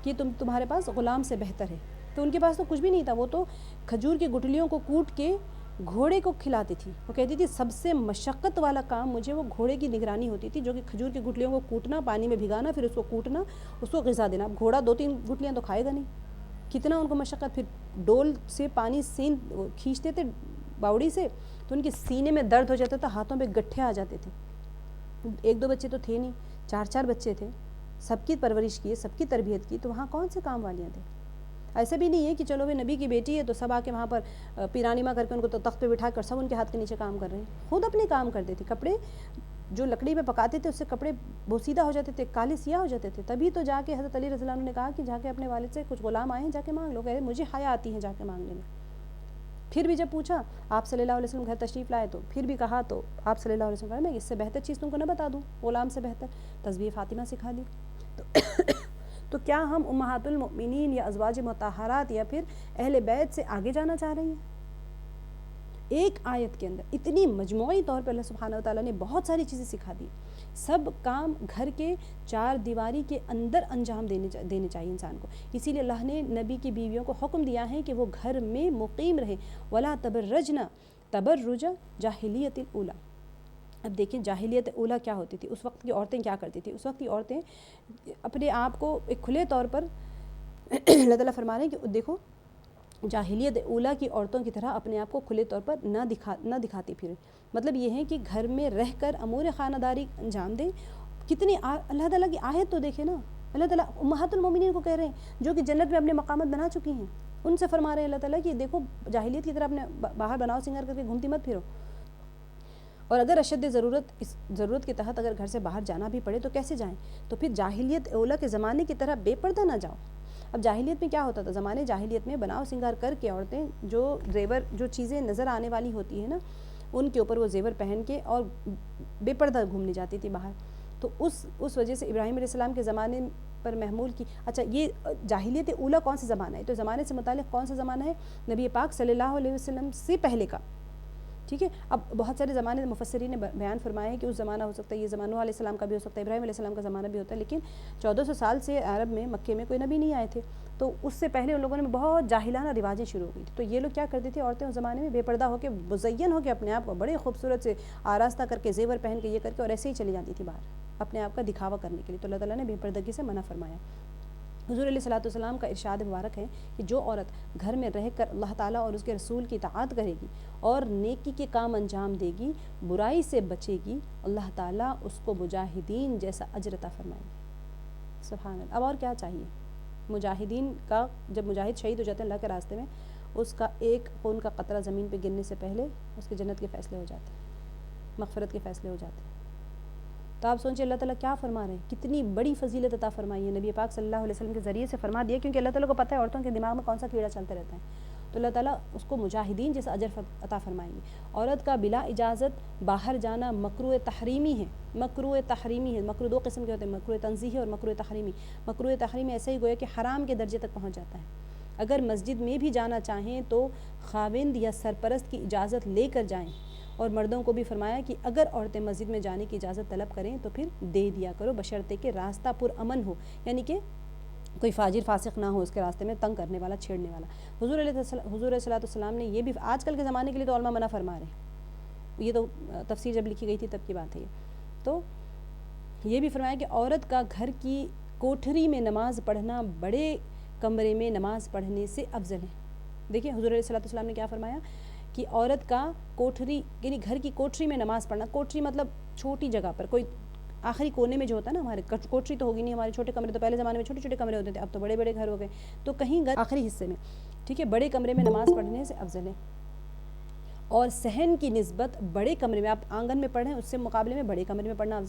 کہ تمہارے پاس غلام سے بہتر ہے۔ تو ان کے پاس تو کچھ بھی نہیں تھا، وہ تو کھجور کی گٹلیوں کو کوٹ کے گھوڑے کو کھلاتی تھی۔ وہ کہتی تھی سب سے مشقت والا کام مجھے وہ گھوڑے کی نگرانی ہوتی تھی، جو کہ کھجور کی گٹلیوں کو کوٹنا، پانی میں بھگانا، پھر اس کو کوٹنا، اس کو غذا دینا۔ اب گھوڑا 2-3 گٹلیاں تو کھائے گا نہیں، کتنا ان کو مشقت، پھر ڈول سے پانی کھینچتے تھے باوڑی سے، تو ان کے سینے میں درد ہو جاتا تھا، ہاتھوں پہ گٹھے آ جاتے تھے۔ 1-2 بچے تو تھے نہیں، 4-4 بچے تھے، سب کی پرورش کی، سب کی تربیت کی، تو وہاں کون سے کام والیاں تھے؟ ایسا بھی نہیں ہے کہ چلو وہ نبی کی بیٹی ہے تو سب آ کے وہاں پر پیرانی ماں کر کے ان کو تو تخت پہ بٹھا کر سب ان کے ہاتھ کے نیچے کام کر رہے ہیں، خود اپنے کام کرتے تھے۔ کپڑے جو لکڑی پہ پکاتے تھے اس سے کپڑے بوسیدہ ہو جاتے تھے، کالے سیاہ ہو جاتے تھے، تبھی تو جا کے حضرت علی رضی اللہ عنہ نے کہا کہ جا کے اپنے والد سے کچھ غلام آئے ہیں جا کے مانگ لو، کہے مجھے حیا آتی ہے جا کے مانگنے میں۔ پھر بھی جب پوچھا آپ صلی اللہ علیہ وسلم گھر تشریف لائے تو پھر بھی کہا، تو آپ صلی اللہ علیہ وسلم کہا میں اس سے بہتر چیز تم کو نہ بتا دوں، غلام سے بہتر تسبیح فاطمہ سکھا دی۔ تو کیا ہم امہات المؤمنین یا ازواج مطہرات یا پھر اہل بیت سے آگے جانا چاہ رہی ہیں؟ ایک آیت کے اندر اتنی مجموعی طور پر اللہ سبحانہ وتعالیٰ نے بہت ساری چیزیں سکھا دی۔ سب کام گھر کے 4 دیواری کے اندر انجام دینے چاہیے انسان کو، اسی لیے اللہ نے نبی کی بیویوں کو حکم دیا ہے کہ وہ گھر میں مقیم رہیں، وَلَا تَبَرَّجْنَا تَبَرُّجَ جَاہِلِيَّةِ الْأُولَى۔ اب دیکھیں جاہلیت اولیٰ کیا ہوتی تھی، اس وقت کی عورتیں کیا کرتی تھیں؟ اس وقت کی عورتیں اپنے آپ کو ایک کھلے طور پر اللہ تعالیٰ فرما رہے ہیں کہ دیکھو جاہلیت اولیٰ کی عورتوں کی طرح اپنے آپ کو کھلے طور پر نہ دکھاتی پھریں. مطلب یہ ہے کہ گھر میں رہ کر امور خانہ داری انجام دیں. کتنی اللہ تعالیٰ کی آیت تو دیکھیں نا. اللہ تعالیٰ امہات المومنین کو کہہ رہے ہیں جو کہ جنت میں اپنے مقامات بنا چکی ہیں, ان سے فرما رہے ہیں اللہ تعالیٰ کہ دیکھو جاہلیت کی طرح اپنے باہر بناؤ سنگار کر کے گھومتی مت پھرو, اور اگر اشد ضرورت کے تحت اگر گھر سے باہر جانا بھی پڑے تو کیسے جائیں؟ تو پھر جاہلیت اولیٰ کے زمانے کی طرح بے پردہ نہ جاؤ. اب جاہلیت میں کیا ہوتا تھا؟ زمانے جاہلیت میں بناؤ سنگار کر کے عورتیں جو زیور جو چیزیں نظر آنے والی ہوتی ہیں نا ان کے اوپر وہ زیور پہن کے اور بے پردہ گھومنے جاتی تھی باہر. تو اس وجہ سے ابراہیم علیہ السلام کے زمانے پر محمول کی. اچھا یہ جاہلیت اولیٰ کون سا زمانہ ہے؟ تو زمانے سے متعلق کون سا زمانہ ہے؟ نبی پاک صلی اللہ علیہ وسلم سے پہلے کا. ٹھیک ہے. اب بہت سارے زمانے مفسرین نے بیان فرمایا ہے کہ اس زمانہ ہو سکتا ہے, یہ زمانہ علیہ السلام کا بھی ہو سکتا ہے, ابراہیم علیہ السلام کا زمانہ بھی ہوتا ہے, لیکن 1400 سال سے عرب میں مکے میں کوئی نبی نہیں آئے تھے, تو اس سے پہلے ان لوگوں نے بہت جاہلانہ رواجیں شروع ہو گئی تھی. تو یہ لوگ کیا کرتی تھی عورتیں اس زمانے میں بے پردہ ہو کے مزین ہو کے اپنے آپ کو بڑے خوبصورت سے آراستہ کر کے زیور پہن کے یہ کر کے اور ایسے ہی چلی جاتی تھی باہر اپنے آپ کا دکھاوا کرنے کے لیے. تو اللہ تعالیٰ نے بے پردگی سے منع فرمایا. حضور علیہ الصلوۃ والسلام کا ارشاد مبارک ہے کہ جو عورت گھر میں رہ کر اللہ تعالیٰ اور اس کے رسول کی اطاعت کرے گی اور نیکی کے کام انجام دے گی, برائی سے بچے گی, اللہ تعالیٰ اس کو مجاہدین جیسا اجر عطا فرمائے گی. سبحان اللہ. اب اور کیا چاہیے؟ مجاہدین کا جب مجاہد شہید ہو جاتے ہیں اللہ کے راستے میں, اس کا ایک خون کا قطرہ زمین پہ گرنے سے پہلے اس کے جنت کے فیصلے ہو جاتے ہیں, مغفرت کے فیصلے ہو جاتے ہیں. تو آپ سوچیں اللہ تعالیٰ کیا فرما رہے ہیں, کتنی بڑی فضیلت عطا فرمائی ہے نبی پاک صلی اللہ علیہ وسلم کے ذریعے سے فرما دیا, کیونکہ اللہ تعالیٰ کو پتہ ہے عورتوں کے دماغ میں کون سا کیڑا چلتا رہتا ہے. تو اللہ تعالیٰ اس کو مجاہدین جیسا اجر عطا فرمائیں گے. عورت کا بلا اجازت باہر جانا مکروہ تحریمی ہے. مکروہ تحریمی ہے. مکروہ دو قسم کے ہوتے ہیں, مکروہ تنزیہی اور مکروہ تحریمی. مکروہ تحریمی ایسے ہی گویا کہ حرام کے درجے تک پہنچ جاتا ہے. اگر مسجد میں بھی جانا چاہیں تو خاوند یا سرپرست کی اجازت لے کر جائیں, اور مردوں کو بھی فرمایا کہ اگر عورتیں مسجد میں جانے کی اجازت طلب کریں تو پھر دے دیا کرو, بشرطے کہ راستہ پرامن ہو, یعنی کہ کوئی فاجر فاسق نہ ہو اس کے راستے میں تنگ کرنے والا, چھیڑنے والا. حضور علیہ السلام نے یہ بھی آج کل کے زمانے کے لیے تو علماء منع فرما رہے ہیں, یہ تو تفسیر جب لکھی گئی تھی تب کی بات ہے. تو یہ بھی فرمایا کہ عورت کا گھر کی کوٹھری میں نماز پڑھنا بڑے کمرے میں نماز پڑھنے سے افضل ہے. دیکھیں حضور علیہ السلام نے کیا فرمایا کہ عورت کا کوٹھری یعنی گھر کی کوٹھری میں نماز پڑھنا. کوٹھری مطلب چھوٹی جگہ پر, کوئی آخری کونے میں جو ہوتا ہے نا, ہمارے کوٹھری تو ہوگی نہیں, ہمارے چھوٹے کمرے تو پہلے زمانے میں چھوٹے چھوٹے کمرے ہوتے تھے, اب تو بڑے بڑے گھر ہو گئے, تو کہیں آخری حصے میں, ٹھیک ہے, بڑے کمرے میں نماز پڑھنے سے افضل ہے. اور صحن کی نسبت بڑے کمرے میں, آپ آنگن میں پڑھیں اس سے مقابلے میں بڑے کمرے میں پڑھنا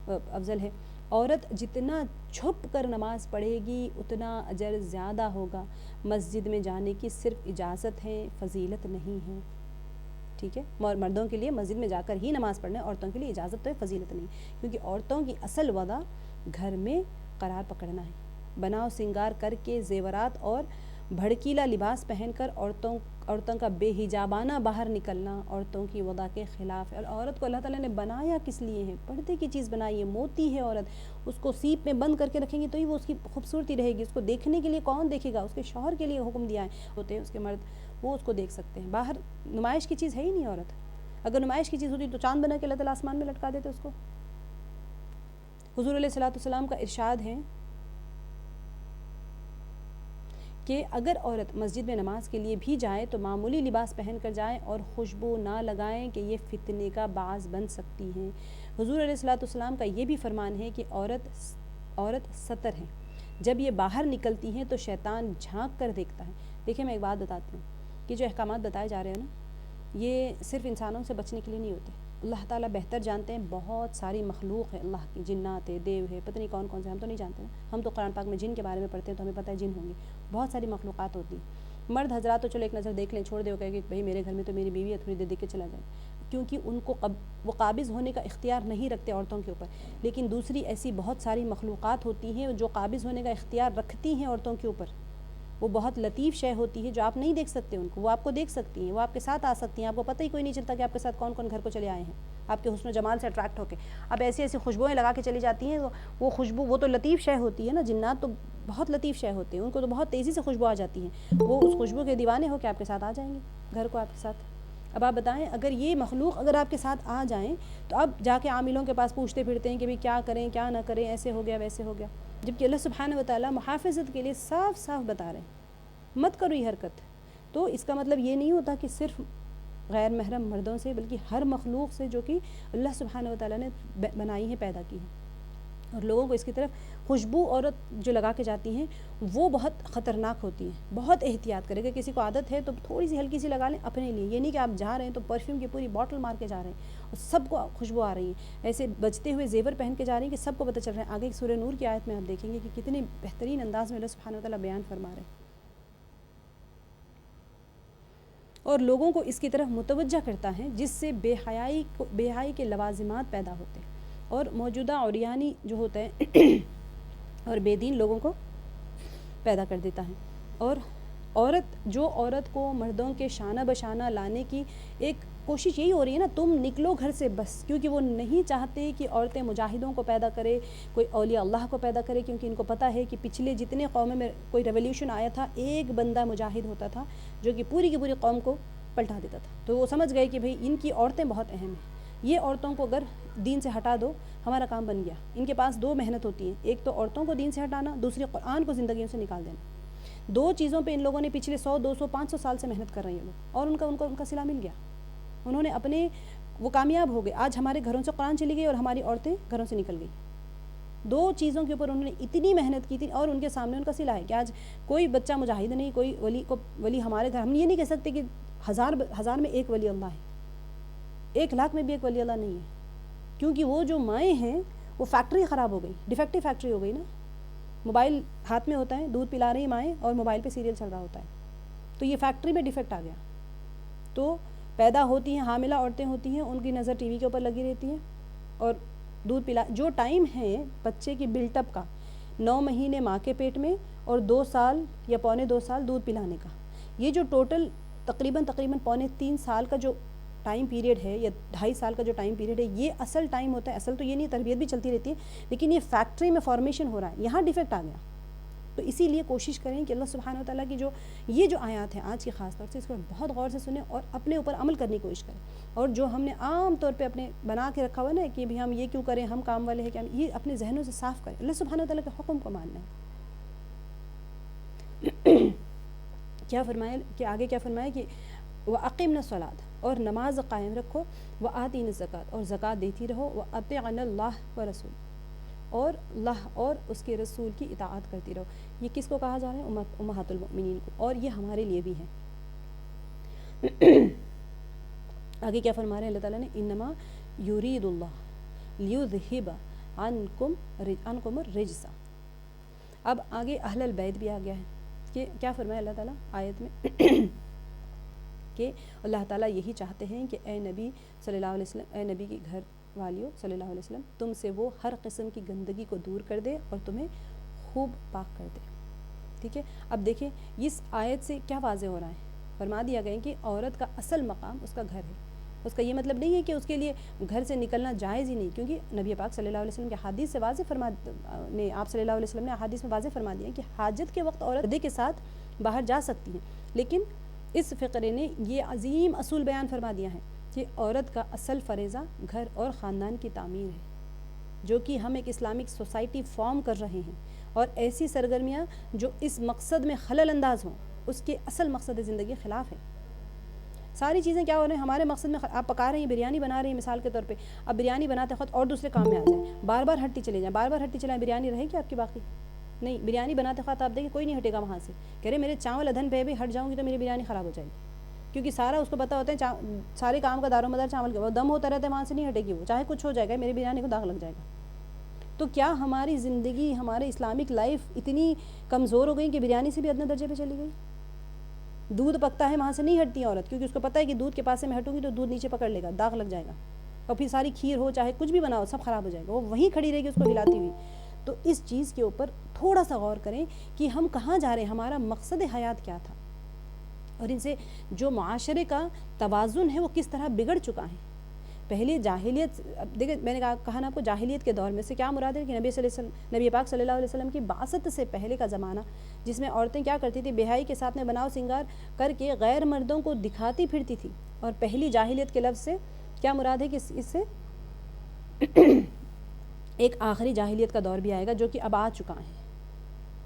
افضل ہے. عورت جتنا چھپ کر نماز پڑھے گی اتنا اجر زیادہ ہوگا. مسجد میں جانے کی صرف اجازت ہے, فضیلت نہیں ہے. ٹھیک ہے, اور مردوں کے لیے مسجد میں جا کر ہی نماز پڑھنا ہے, عورتوں کے لیے اجازت تو ہے, فضیلت نہیں, کیونکہ عورتوں کی اصل وضع گھر میں قرار پکڑنا ہے. بناؤ سنگار کر کے زیورات اور بھڑکیلا لباس پہن کر عورتوں کا بے حجابانہ باہر نکلنا عورتوں کی وضع کے خلاف ہے. اور عورت کو اللہ تعالیٰ نے بنایا کس لیے ہے؟ پردے کی چیز بنائی ہے, موتی ہے عورت, اس کو سیپ میں بند کر کے رکھیں گے تو ہی وہ اس کی خوبصورتی رہے گی. اس کو دیکھنے کے لیے کون دیکھے گا؟ اس کے شوہر کے لیے حکم دیا ہے ہوتے ہیں اس کے مرد, وہ اس کو دیکھ سکتے ہیں. باہر نمائش کی چیز ہے ہی نہیں عورت. اگر نمائش کی چیز ہوتی تو چاند بنا کے اللہ تعالیٰ آسمان میں لٹکا دیتے اس کو. حضور علیہ الصلوۃ والسلام کا ارشاد ہے کہ اگر عورت مسجد میں نماز کے لیے بھی جائے تو معمولی لباس پہن کر جائیں اور خوشبو نہ لگائیں کہ یہ فتنے کا باعث بن سکتی ہیں. حضور علیہ الصلوۃ والسلام کا یہ بھی فرمان ہے کہ عورت ستر ہے. جب یہ باہر نکلتی ہیں تو شیطان جھانک کر دیکھتا ہے. دیکھیں میں ایک بات بتاتی ہوں کہ جو احکامات بتائے جا رہے ہیں نا, یہ صرف انسانوں سے بچنے کے لیے نہیں ہوتے. اللہ تعالیٰ بہتر جانتے ہیں, بہت ساری مخلوق ہے اللہ کی, جنات ہے, دیو ہے, پتہ نہیں کون کون سے, ہم تو نہیں جانتے نا. ہم تو قرآن پاک میں جن کے بارے میں پڑھتے ہیں تو ہمیں پتہ ہے جن ہوں گے. بہت ساری مخلوقات ہوتی ہیں. مرد حضرات تو چلو ایک نظر دیکھ لیں, چھوڑ دے, کہ بھئی میرے گھر میں تو میری بیوی ہے, تھوڑی دیر دیکھ کے چلا جائے, کیونکہ ان کو وہ قابض ہونے کا اختیار نہیں رکھتے عورتوں کے اوپر. لیکن دوسری ایسی بہت ساری مخلوقات ہوتی ہیں جو قابض ہونے کا اختیار رکھتی ہیں عورتوں کے اوپر. وہ بہت لطیف شے ہوتی ہے جو آپ نہیں دیکھ سکتے ان کو, وہ آپ کو دیکھ سکتی ہیں, وہ آپ کے ساتھ آ سکتی ہیں, آپ کو پتہ ہی کوئی نہیں چلتا کہ آپ کے ساتھ کون کون گھر کو چلے آئے ہیں آپ کے حسن و جمال سے اٹریکٹ ہو کے. اب ایسی ایسی خوشبوئیں لگا کے چلی جاتی ہیں, وہ خوشبو وہ تو لطیف شے ہوتی ہے نا, جنات تو بہت لطیف شے ہوتے ہیں, ان کو تو بہت تیزی سے خوشبو آ جاتی ہیں, وہ اس خوشبو کے دیوانے ہو کے آپ کے ساتھ آ جائیں گے گھر کو آپ کے ساتھ. اب آپ بتائیں اگر یہ مخلوق اگر آپ کے ساتھ آ جائیں تو اب جا کے عاملوں کے پاس پوچھتے پھرتے ہیں کہ بھئی کیا کریں کیا نہ کریں, ایسے ہو گیا ویسے ہو گیا, جبکہ اللہ سبحانہ و تعالیٰ محافظت کے لیے صاف صاف بتا رہے ہیں مت کرو یہ حرکت. تو اس کا مطلب یہ نہیں ہوتا کہ صرف غیر محرم مردوں سے، بلکہ ہر مخلوق سے جو کہ اللہ سبحانہ وتعالیٰ نے بنائی ہیں، پیدا کی ہیں. اور لوگوں کو اس کی طرف خوشبو عورت جو لگا کے جاتی ہیں وہ بہت خطرناک ہوتی ہیں. بہت احتیاط کرے گا. کسی کو عادت ہے تو تھوڑی سی ہلکی سی لگا لیں اپنے لیے. یہ نہیں کہ آپ جا رہے ہیں تو پرفیوم کی پوری باٹل مار کے جا رہے ہیں اور سب کو خوشبو آ رہی ہے. ایسے بجتے ہوئے زیور پہن کے جا رہے ہیں کہ سب کو پتہ چل رہا ہے. آگے سورہ نور کی آیت میں آپ دیکھیں گے کہ کتنے بہترین انداز میں اللہ سبحانہ وتعالیٰ بیان فرما رہے ہیں اور لوگوں کو اس کی طرف متوجہ کرتا ہے، جس سے بے حیائی کے لوازمات پیدا ہوتے ہیں اور موجودہ عریانی جو ہوتا ہے اور بے دین لوگوں کو پیدا کر دیتا ہے. اور عورت کو مردوں کے شانہ بشانہ لانے کی ایک کوشش یہی ہو رہی ہے نا، تم نکلو گھر سے بس، کیونکہ وہ نہیں چاہتے کہ عورتیں مجاہدوں کو پیدا کرے، کوئی اولیاء اللہ کو پیدا کرے، کیونکہ ان کو پتہ ہے کہ پچھلے جتنے قوموں میں کوئی ریولیوشن آیا تھا ایک بندہ مجاہد ہوتا تھا جو کہ پوری کی پوری قوم کو پلٹا دیتا تھا. تو وہ سمجھ گئے کہ بھئی ان کی عورتیں بہت اہم ہیں، یہ عورتوں کو اگر دین سے ہٹا دو ہمارا کام بن گیا. ان کے پاس دو محنت ہوتی ہیں، ایک تو عورتوں کو دین سے ہٹانا، دوسری قرآن کو زندگیوں سے نکال دینا. دو چیزوں پہ ان لوگوں نے پچھلے 100 200 500 سال سے محنت کر رہی ہیں لوگ، اور ان کا صلہ مل گیا. انہوں نے وہ کامیاب ہو گئے. آج ہمارے گھروں سے قرآن چلی گئی اور ہماری عورتیں گھروں سے نکل گئی. دو چیزوں کے اوپر انہوں نے اتنی محنت کی تھی اور ان کے سامنے ان کا صلہ ہے کہ آج کوئی بچہ مجاہد نہیں، کوئی ولی ہمارے گھر. ہم یہ نہیں کہہ سکتے کہ ہزار میں ایک ولی اللہ ہے، 1,00,000 میں بھی ایک ولی اللہ نہیں ہے، کیونکہ وہ جو مائیں ہیں وہ فیکٹری خراب ہو گئی، ڈیفیکٹو فیکٹری ہو گئی نا. موبائل ہاتھ میں ہوتا ہے، دودھ پلا رہی مائیں اور موبائل پہ سیریل چل رہا ہوتا ہے، تو یہ فیکٹری میں ڈیفیکٹ آ گیا. تو پیدا ہوتی ہیں، حاملہ عورتیں ہوتی ہیں، ان کی نظر ٹی وی کے اوپر لگی رہتی ہے اور دودھ پلا. جو ٹائم ہے بچے کی بلٹ اپ کا 9 مہینے ماں کے پیٹ میں اور 2 سال یا پونے 2 سال دودھ پلانے کا، یہ جو ٹوٹل تقریباً پونے 3 سال کا جو ٹائم پیریڈ ہے یا 2.5 سال کا جو ٹائم پیریڈ ہے، یہ اصل ٹائم ہوتا ہے. اصل تو یہ نہیں، تربیت بھی چلتی رہتی ہے، لیکن یہ فیکٹری میں فارمیشن ہو رہا ہے، یہاں ڈیفیکٹ آ گیا. تو اسی لیے کوشش کریں کہ اللہ سبحانہ وتعالیٰ کی یہ جو آیات ہیں آج کی خاص طور سے، اس کو بہت غور سے سنیں اور اپنے اوپر عمل کرنے کی کوشش کریں. اور جو ہم نے عام طور پہ اپنے بنا کے رکھا ہوا نا کہ بھی ہم یہ کیوں کریں، ہم کام والے ہیں کہ یہ اپنے ذہنوں سے صاف کریں. اللہ سبحانہ وتعالیٰ کے حکم کو ماننا ہے. کیا فرمایا کہ آگے کیا فرمایا کہ وَأَقِمْنَا الصَّلَاةَ، اور نماز قائم رکھو، وَآتِينَ الزَّكَاةَ، اور زکوٰۃ دیتی رہو، وَأَطِيعْنَا اللَّهَ وَرَسُولَهُ، اور اللہ اور اس کے رسول کی اطاعت کرتی رہو. یہ کس کو کہا جا رہا ہے؟ امہات المؤمنین کو، اور یہ ہمارے لیے بھی ہے. آگے کیا فرما رہے ہیں اللہ تعالیٰ نے؟ انما یرید اللہ لیذہب عنکم الرجس. اب آگے اہل البیت بھی آ گیا ہے کہ کیا فرمایا اللہ تعالیٰ آیت میں کہ اللہ تعالیٰ یہی چاہتے ہیں کہ اے نبی صلی اللہ علیہ وسلم، اے نبی کی گھر والیوں صلی اللہ علیہ وسلم، تم سے وہ ہر قسم کی گندگی کو دور کر دے اور تمہیں خوب پاک کر دے. ٹھیک ہے. اب دیکھیں اس آیت سے کیا واضح ہو رہا ہے؟ فرما دیا گیا کہ عورت کا اصل مقام اس کا گھر ہے. اس کا یہ مطلب نہیں ہے کہ اس کے لیے گھر سے نکلنا جائز ہی نہیں، کیونکہ نبی پاک صلی اللہ علیہ وسلم کے حدیث سے واضح آپ صلی اللہ علیہ وسلم نے حدیث میں واضح فرما دیا کہ حاجت کے وقت عورت پردے کے ساتھ باہر جا سکتی ہیں. لیکن اس فقرے نے یہ عظیم اصول بیان فرما دیا ہے کہ عورت کا اصل فریضہ گھر اور خاندان کی تعمیر ہے، جو کہ ہم ایک اسلامک سوسائٹی فارم کر رہے ہیں. اور ایسی سرگرمیاں جو اس مقصد میں خلل انداز ہوں، اس کے اصل مقصد زندگی خلاف ہے. ساری چیزیں کیا ہو رہے ہیں ہمارے مقصد میں؟ آپ پکا رہے ہیں، بریانی بنا رہے ہیں مثال کے طور پہ، اب بریانی بناتے وقت اور دوسرے کام میں آ جائیں، بار بار ہٹتی چلے جائیں، بار بار ہٹتی چلائیں، بریانی رہے گی آپ کی باقی؟ نہیں. بریانی بناتے وقت آپ دیکھیں کوئی نہیں ہٹے گا وہاں سے، کہہ رہے میرے چاول ادھن پہ بھی ہٹ جاؤں گی تو میری بریانی خراب ہو جائے گی، کیونکہ سارا اس کو پتہ ہوتا ہے سارے کام کا دار و مدار چاول کا، وہ دم ہوتا رہتا ہے، وہاں سے نہیں ہٹے گی، وہ چاہے کچھ ہو جائے گا، میری بریانی کو داغ لگ جائے گا. تو کیا ہماری زندگی، ہمارے اسلامک لائف اتنی کمزور ہو گئی کہ بریانی سے بھی ادنی درجے پہ چلی گئی؟ دودھ پکتا ہے وہاں سے نہیں ہٹتی عورت، کیونکہ اس کو پتہ ہے کہ دودھ کے پاس سے میں ہٹوں گی تو دودھ نیچے پکڑ لے گا، داغ لگ جائے گا، اور پھر ساری کھیر ہو چاہے کچھ بھی بناؤ سب خراب ہو جائے گا، وہ وہیں کھڑی رہے گی اس کو ہلاتی ہوئی. تو اس چیز کے اوپر تھوڑا سا غور کریں کہ ہم کہاں جا رہے ہیں، ہمارا مقصد حیات کیا تھا، اور ان سے جو معاشرے کا توازن ہے وہ کس طرح بگڑ چکا ہے. پہلے جاہلیت، دیکھیں میں نے کہا نا آپ کو، جاہلیت کے دور میں سے کیا مراد ہے کہ نبی پاک صلی اللہ علیہ وسلم کی بعثت سے پہلے کا زمانہ، جس میں عورتیں کیا کرتی تھی؟ بے حیائی کے ساتھ میں بناؤ سنگار کر کے غیر مردوں کو دکھاتی پھرتی تھی. اور پہلی جاہلیت کے لفظ سے کیا مراد ہے کہ اس سے ایک آخری جاہلیت کا دور بھی آئے گا جو کہ اب آ چکا ہے.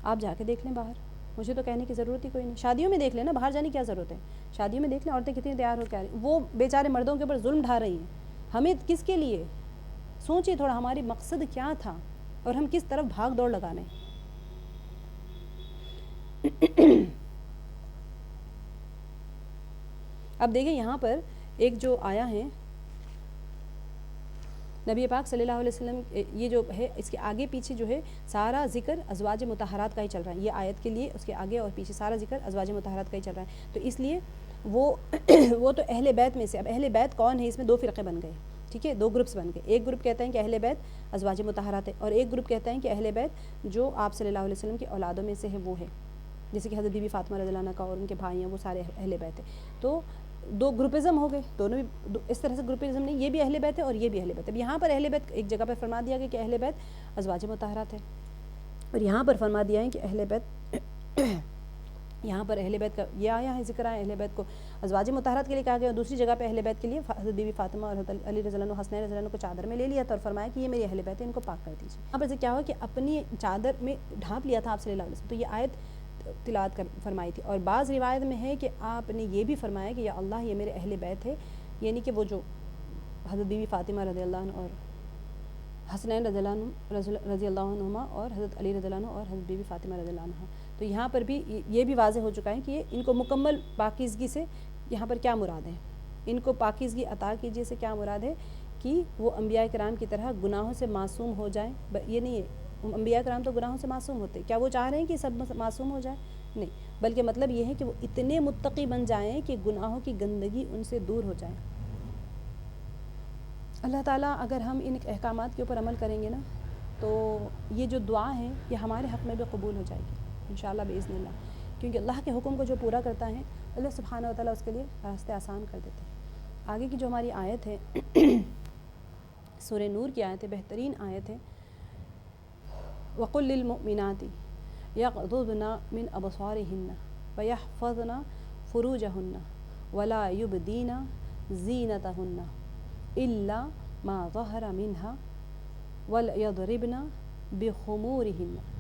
آپ جا کے دیکھ لیں باہر، مجھے تو کہنے کی ضرورت ہی کوئی نہیں. شادیوں میں دیکھ لیں نا, باہر جانے کی کیا ضرورت ہے. شادیوں میں دیکھ لیں عورتیں کتنی تیار ہو کے آ رہی ہیں, وہ بیچارے مردوں کے اوپر ظلم ڈھا رہی ہیں. ہمیں کس کے لیے سوچیں تھوڑا, ہماری مقصد کیا تھا اور ہم کس طرف بھاگ دوڑ لگانے. اب دیکھیں یہاں پر ایک جو آیا ہے نبی پاک صلی اللہ علیہ وسلم, یہ جو ہے اس کے آگے پیچھے جو ہے سارا ذکر ازواج مطہرات کا ہی چل رہا ہے. یہ آیت کے لیے اس کے آگے اور پیچھے سارا ذکر ازواج مطہرات کا ہی چل رہا ہے. تو اس لیے وہ تو اہل بیت میں سے, اب اہل بیت کون ہے, اس میں 2 فرقے بن گئے, ٹھیک ہے, 2 گروپس بن گئے. ایک گروپ کہتا ہے کہ اہل بیت ازواج مطہرات ہے, اور ایک گروپ کہتا ہے کہ اہل بیت جو آپ صلی اللہ علیہ وسلم کی اولادوں میں سے ہے وہ ہے, جیسے کہ حضرت بی بی فاطمہ رضی اللہ عنہا کا اور ان کے بھائی ہیں, وہ سارے اہل بیت ہیں. تو 2 گروپزم ہو گئے, دونوں بھی اس طرح سے گروپزم نہیں, یہ بھی اہل بیت ہے اور یہ بھی اہل بیت ہے. اب یہاں پر اہل بیت ایک جگہ پر فرما دیا گیا کہ اہل بیت ازواج مطہرات ہے, اور یہاں پر فرما دیا ہے کہ اہل بیت یہاں پر اہل بیت کا یہ آیا ہے ذکر, آیا اہل بیت کو ازواج مطہرات کے لیے کہا گیا, اور دوسری جگہ پہ اہل بیت کے لیے حضرت بی بی فاطمہ اور حضرت علی رضی اللہ عنہ, حسنین رضی اللہ عنہ کو چادر میں لے لیا تھا اور فرمایا کہ یہ میری اہل بیت ہے, ان کو پاک کر دیجیے. یہاں پر سے کیا ہوا کہ اپنی چادر میں ڈھانپ لیا تھا آپ صلی اللہ علیہ وسلم. تو یہ آیت تلاوت فرمائی تھی. اور بعض روایت میں ہے کہ آپ نے یہ بھی فرمایا کہ یا اللہ یہ میرے اہل بیت ہے, یعنی کہ وہ جو حضرت بی بی فاطمہ رضی اللہ عنہ اور حسنین رضی اللہ عنہما اور حضرت علی رضی اللہ عنہ اور حضرت بی بی فاطمہ رضی اللہ عنہ. تو یہاں پر بھی یہ بھی واضح ہو چکا ہے کہ ان کو مکمل پاکیزگی سے یہاں پر کیا مراد ہے, ان کو پاکیزگی عطا کیجیے سے کیا مراد ہے کہ وہ انبیاء کرام کی طرح گناہوں سے معصوم ہو جائیں. یہ نہیں ہے انبیاء کرام تو گناہوں سے معصوم ہوتے, کیا وہ چاہ رہے ہیں کہ سب معصوم ہو جائیں؟ نہیں, بلکہ مطلب یہ ہے کہ وہ اتنے متقی بن جائیں کہ گناہوں کی گندگی ان سے دور ہو جائے. اللہ تعالیٰ اگر ہم ان احکامات کے اوپر عمل کریں گے نا, تو یہ جو دعا ہے یہ ہمارے حق میں بھی قبول ہو جائے گی انشاءاللہ باذن اللہ, کیونکہ اللہ کے حکم کو جو پورا کرتا ہے اللہ سبحانہ و تعالیٰ اس کے لیے راستے آسان کر دیتے ہیں. آگے کی جو ہماری آیت ہے سورہ نور کی آیت ہے, بہترین آیت ہے, وَقُلْ لِلْمُؤْمِنَاتِ يَغْضُضْنَ مِنْ أَبْصَارِهِنَّ وَيَحْفَظْنَ فُرُوجَهُنَّ وَلَا يُبْدِينَ زِينَتَهُنَّ إِلَّا مَا ظَهَرَ مِنْهَا وَلْيَضْرِبْنَ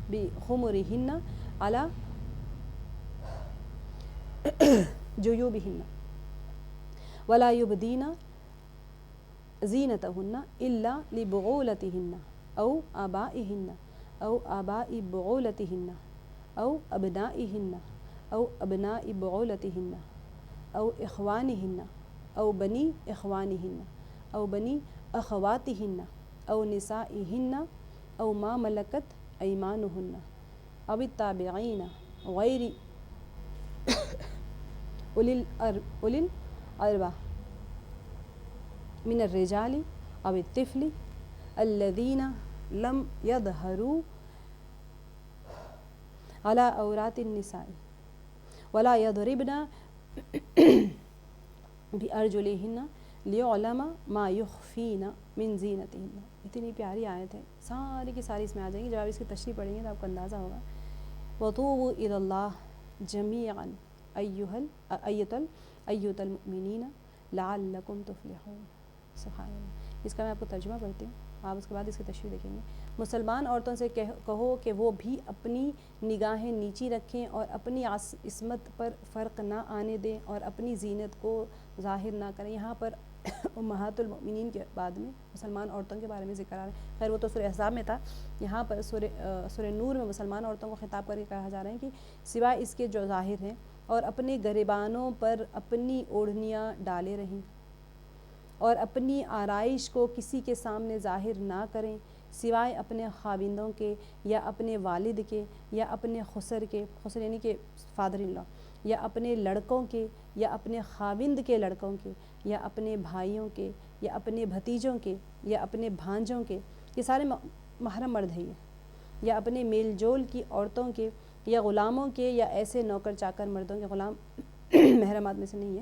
بِخُمُرِهِنَّ عَلَى جُيُوبِهِنَّ وَلَا يُبْدِينَ زِينَتَهُنَّ إِلَّا لِبُعُولَتِهِنَّ أَوْ آبَائِهِنَّ أو آباء بعولتهن أو أبنائهن أو أبناء بعولتهن أو إخوانهن أو بني إخوانهن أو بني أخواتهن أو نسائهن أو ما ملكت أيمانهن أو التابعين غير أولي الأربة من الرجال أو الطفل الذين لم يظهروا على عورات النساء ولا يضربن بأرجلهن ليعلم ما يخفين من زينتهن. اتنی پیاری آیت ہے, ساری کی ساری اس میں آ جائیں گی. جب آپ اس کی تشریح پڑھیں گے تو آپ کو اندازہ ہوگا. وَتُوبُوا إِلَى اللَّهِ جَمِيعًا أَيُّهَا الْمُؤْمِنِينَ لَعَلَّكُمْ تُفْلِحُونَ. سبحان اللہ. اس کا میں آپ کو ترجمہ پڑھتی ہوں, آپ اس کے بعد اس کی تشریح دیکھیں گے. مسلمان عورتوں سے کہو کہ وہ بھی اپنی نگاہیں نیچی رکھیں اور اپنی عصمت پر فرق نہ آنے دیں اور اپنی زینت کو ظاہر نہ کریں. یہاں پر امہات المؤمنین کے بعد میں مسلمان عورتوں کے بارے میں ذکر آ رہا ہے. خیر وہ تو سورہ احزاب میں تھا, یہاں پر سورہ نور میں مسلمان عورتوں کو خطاب کر کے کہا جا رہا ہے کہ سوائے اس کے جو ظاہر ہیں اور اپنے گریبانوں پر اپنی اوڑھنیاں ڈالے رہیں اور اپنی آرائش کو کسی کے سامنے ظاہر نہ کریں سوائے اپنے خاوندوں کے یا اپنے والد کے یا اپنے خسر کے, خسر یعنی کہ فادر ان لا, یا اپنے لڑکوں کے یا اپنے خاوند کے لڑکوں کے یا اپنے بھائیوں کے یا اپنے بھتیجوں کے یا اپنے بھانجوں کے, یہ سارے محرم مرد ہیں یہ, یا اپنے میل جول کی عورتوں کے یا غلاموں کے یا ایسے نوکر چاکر مردوں کے, غلام محرمات میں سے نہیں ہے,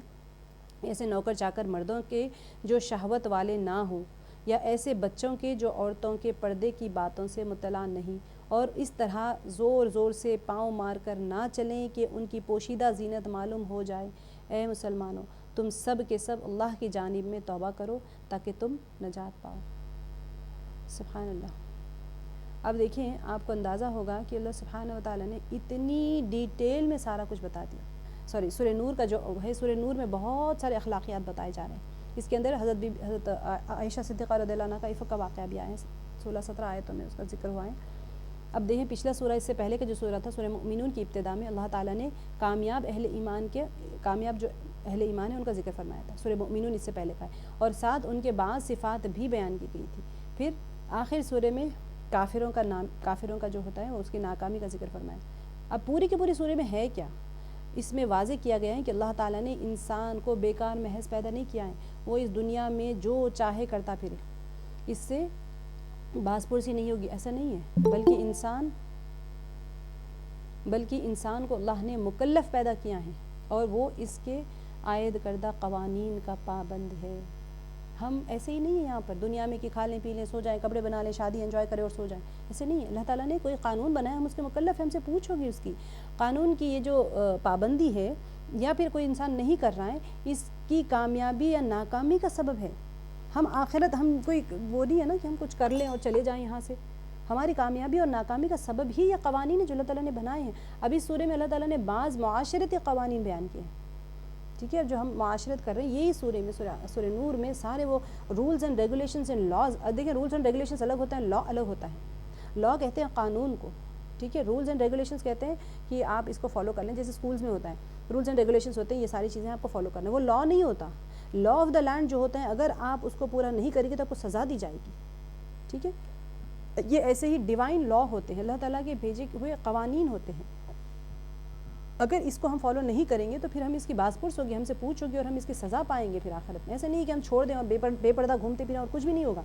ایسے نوکر چاکر مردوں کے جو شہوت والے نہ ہوں, یا ایسے بچوں کے جو عورتوں کے پردے کی باتوں سے مطلع نہیں, اور اس طرح زور زور سے پاؤں مار کر نہ چلیں کہ ان کی پوشیدہ زینت معلوم ہو جائے. اے مسلمانوں, تم سب کے سب اللہ کی جانب میں توبہ کرو تاکہ تم نجات پاؤ. سبحان اللہ. اب دیکھیں آپ کو اندازہ ہوگا کہ اللہ سبحانہ و تعالیٰ نے اتنی ڈیٹیل میں سارا کچھ بتا دیا. سورہ نور کا جو ہے، سورہ نور میں بہت سارے اخلاقیات بتائے جا رہے ہیں. اس کے اندر حضرت عائشہ صدیقہ رضی اللہ عنہ کا عفق کا واقعہ بھی آیا ہے، 16-17 آیتوں میں اس کا ذکر ہوا ہے. اب دیکھیں پچھلا سورہ اس سے پہلے کا جو سورہ تھا، سورہ مؤمنون کی ابتدا میں اللہ تعالیٰ نے کامیاب جو اہل ایمان ہیں ان کا ذکر فرمایا تھا. سورہ مؤمنون اس سے پہلے کا ہے، اور ساتھ ان کے بعض صفات بھی بیان کی گئی تھی. پھر آخر سورہ میں کافروں کا جو ہوتا ہے وہ اس کی ناکامی کا ذکر فرمایا. اب پوری کی پوری سورہ میں ہے کیا؟ اس میں واضح کیا گیا ہے کہ اللہ تعالیٰ نے انسان کو بیکار محض پیدا نہیں کیا ہے. وہ اس دنیا میں جو چاہے کرتا پھرے، اس سے باز پرسی نہیں ہوگی، ایسا نہیں ہے. بلکہ انسان کو اللہ نے مکلف پیدا کیا ہے، اور وہ اس کے عائد کردہ قوانین کا پابند ہے. ہم ایسے ہی نہیں ہیں یہاں پر دنیا میں کہ کھا لیں پی لیں سو جائیں، کپڑے بنا لیں، شادی انجوائے کریں اور سو جائیں. ایسے نہیں ہے. اللہ تعالیٰ نے کوئی قانون بنایا، ہم اس کے مکلف ہیں. ہم سے پوچھو گے اس کی قانون کی یہ جو پابندی ہے، یا پھر کوئی انسان نہیں کر رہا ہے، اس کی کامیابی یا ناکامی کا سبب ہے. ہم کوئی وہ نہیں ہے نا کہ ہم کچھ کر لیں اور چلے جائیں یہاں سے. ہماری کامیابی اور ناکامی کا سبب ہی یہ قوانین ہے جو اللہ تعالیٰ نے بنائے ہیں. ابھی سورہ میں اللہ تعالیٰ نے بعض معاشرتی قوانین بیان کیے ہیں. ٹھیک ہے، جو ہم معاشرت کر رہے ہیں یہی سورہ میں، سورہ نور میں سارے وہ rules and regulations and laws. دیکھیں رولز اینڈ ریگولیشنز الگ ہوتا ہے، لا الگ ہوتا ہے. لا کہتے ہیں قانون کو، ٹھیک ہے. رولز اینڈ ریگولیشنز کہتے ہیں کہ آپ اس کو فالو کر لیں، جیسے اسکولز میں ہوتا ہے رولز اینڈ ریگولیشنز ہوتے ہیں، یہ ساری چیزیں آپ کو فالو کرنا ہے. وہ لا نہیں ہوتا. لا آف دا لینڈ جو ہوتا ہے، اگر آپ اس کو پورا نہیں کریں گے تو آپ کو سزا دی جائے گی. ٹھیک ہے، یہ ایسے ہی ڈیوائن لا ہوتے ہیں، اللہ تعالیٰ کے بھیجے ہوئے قوانین ہوتے ہیں. اگر اس کو ہم فالو نہیں کریں گے تو پھر ہم اس کی باز پرس ہوگی، ہم سے پوچھ ہوگی اور ہم اس کی سزا پائیں گے پھر آخرت میں. ایسے نہیں کہ ہم چھوڑ دیں اور بے پردہ گھومتے پھریں اور کچھ بھی نہیں ہوگا.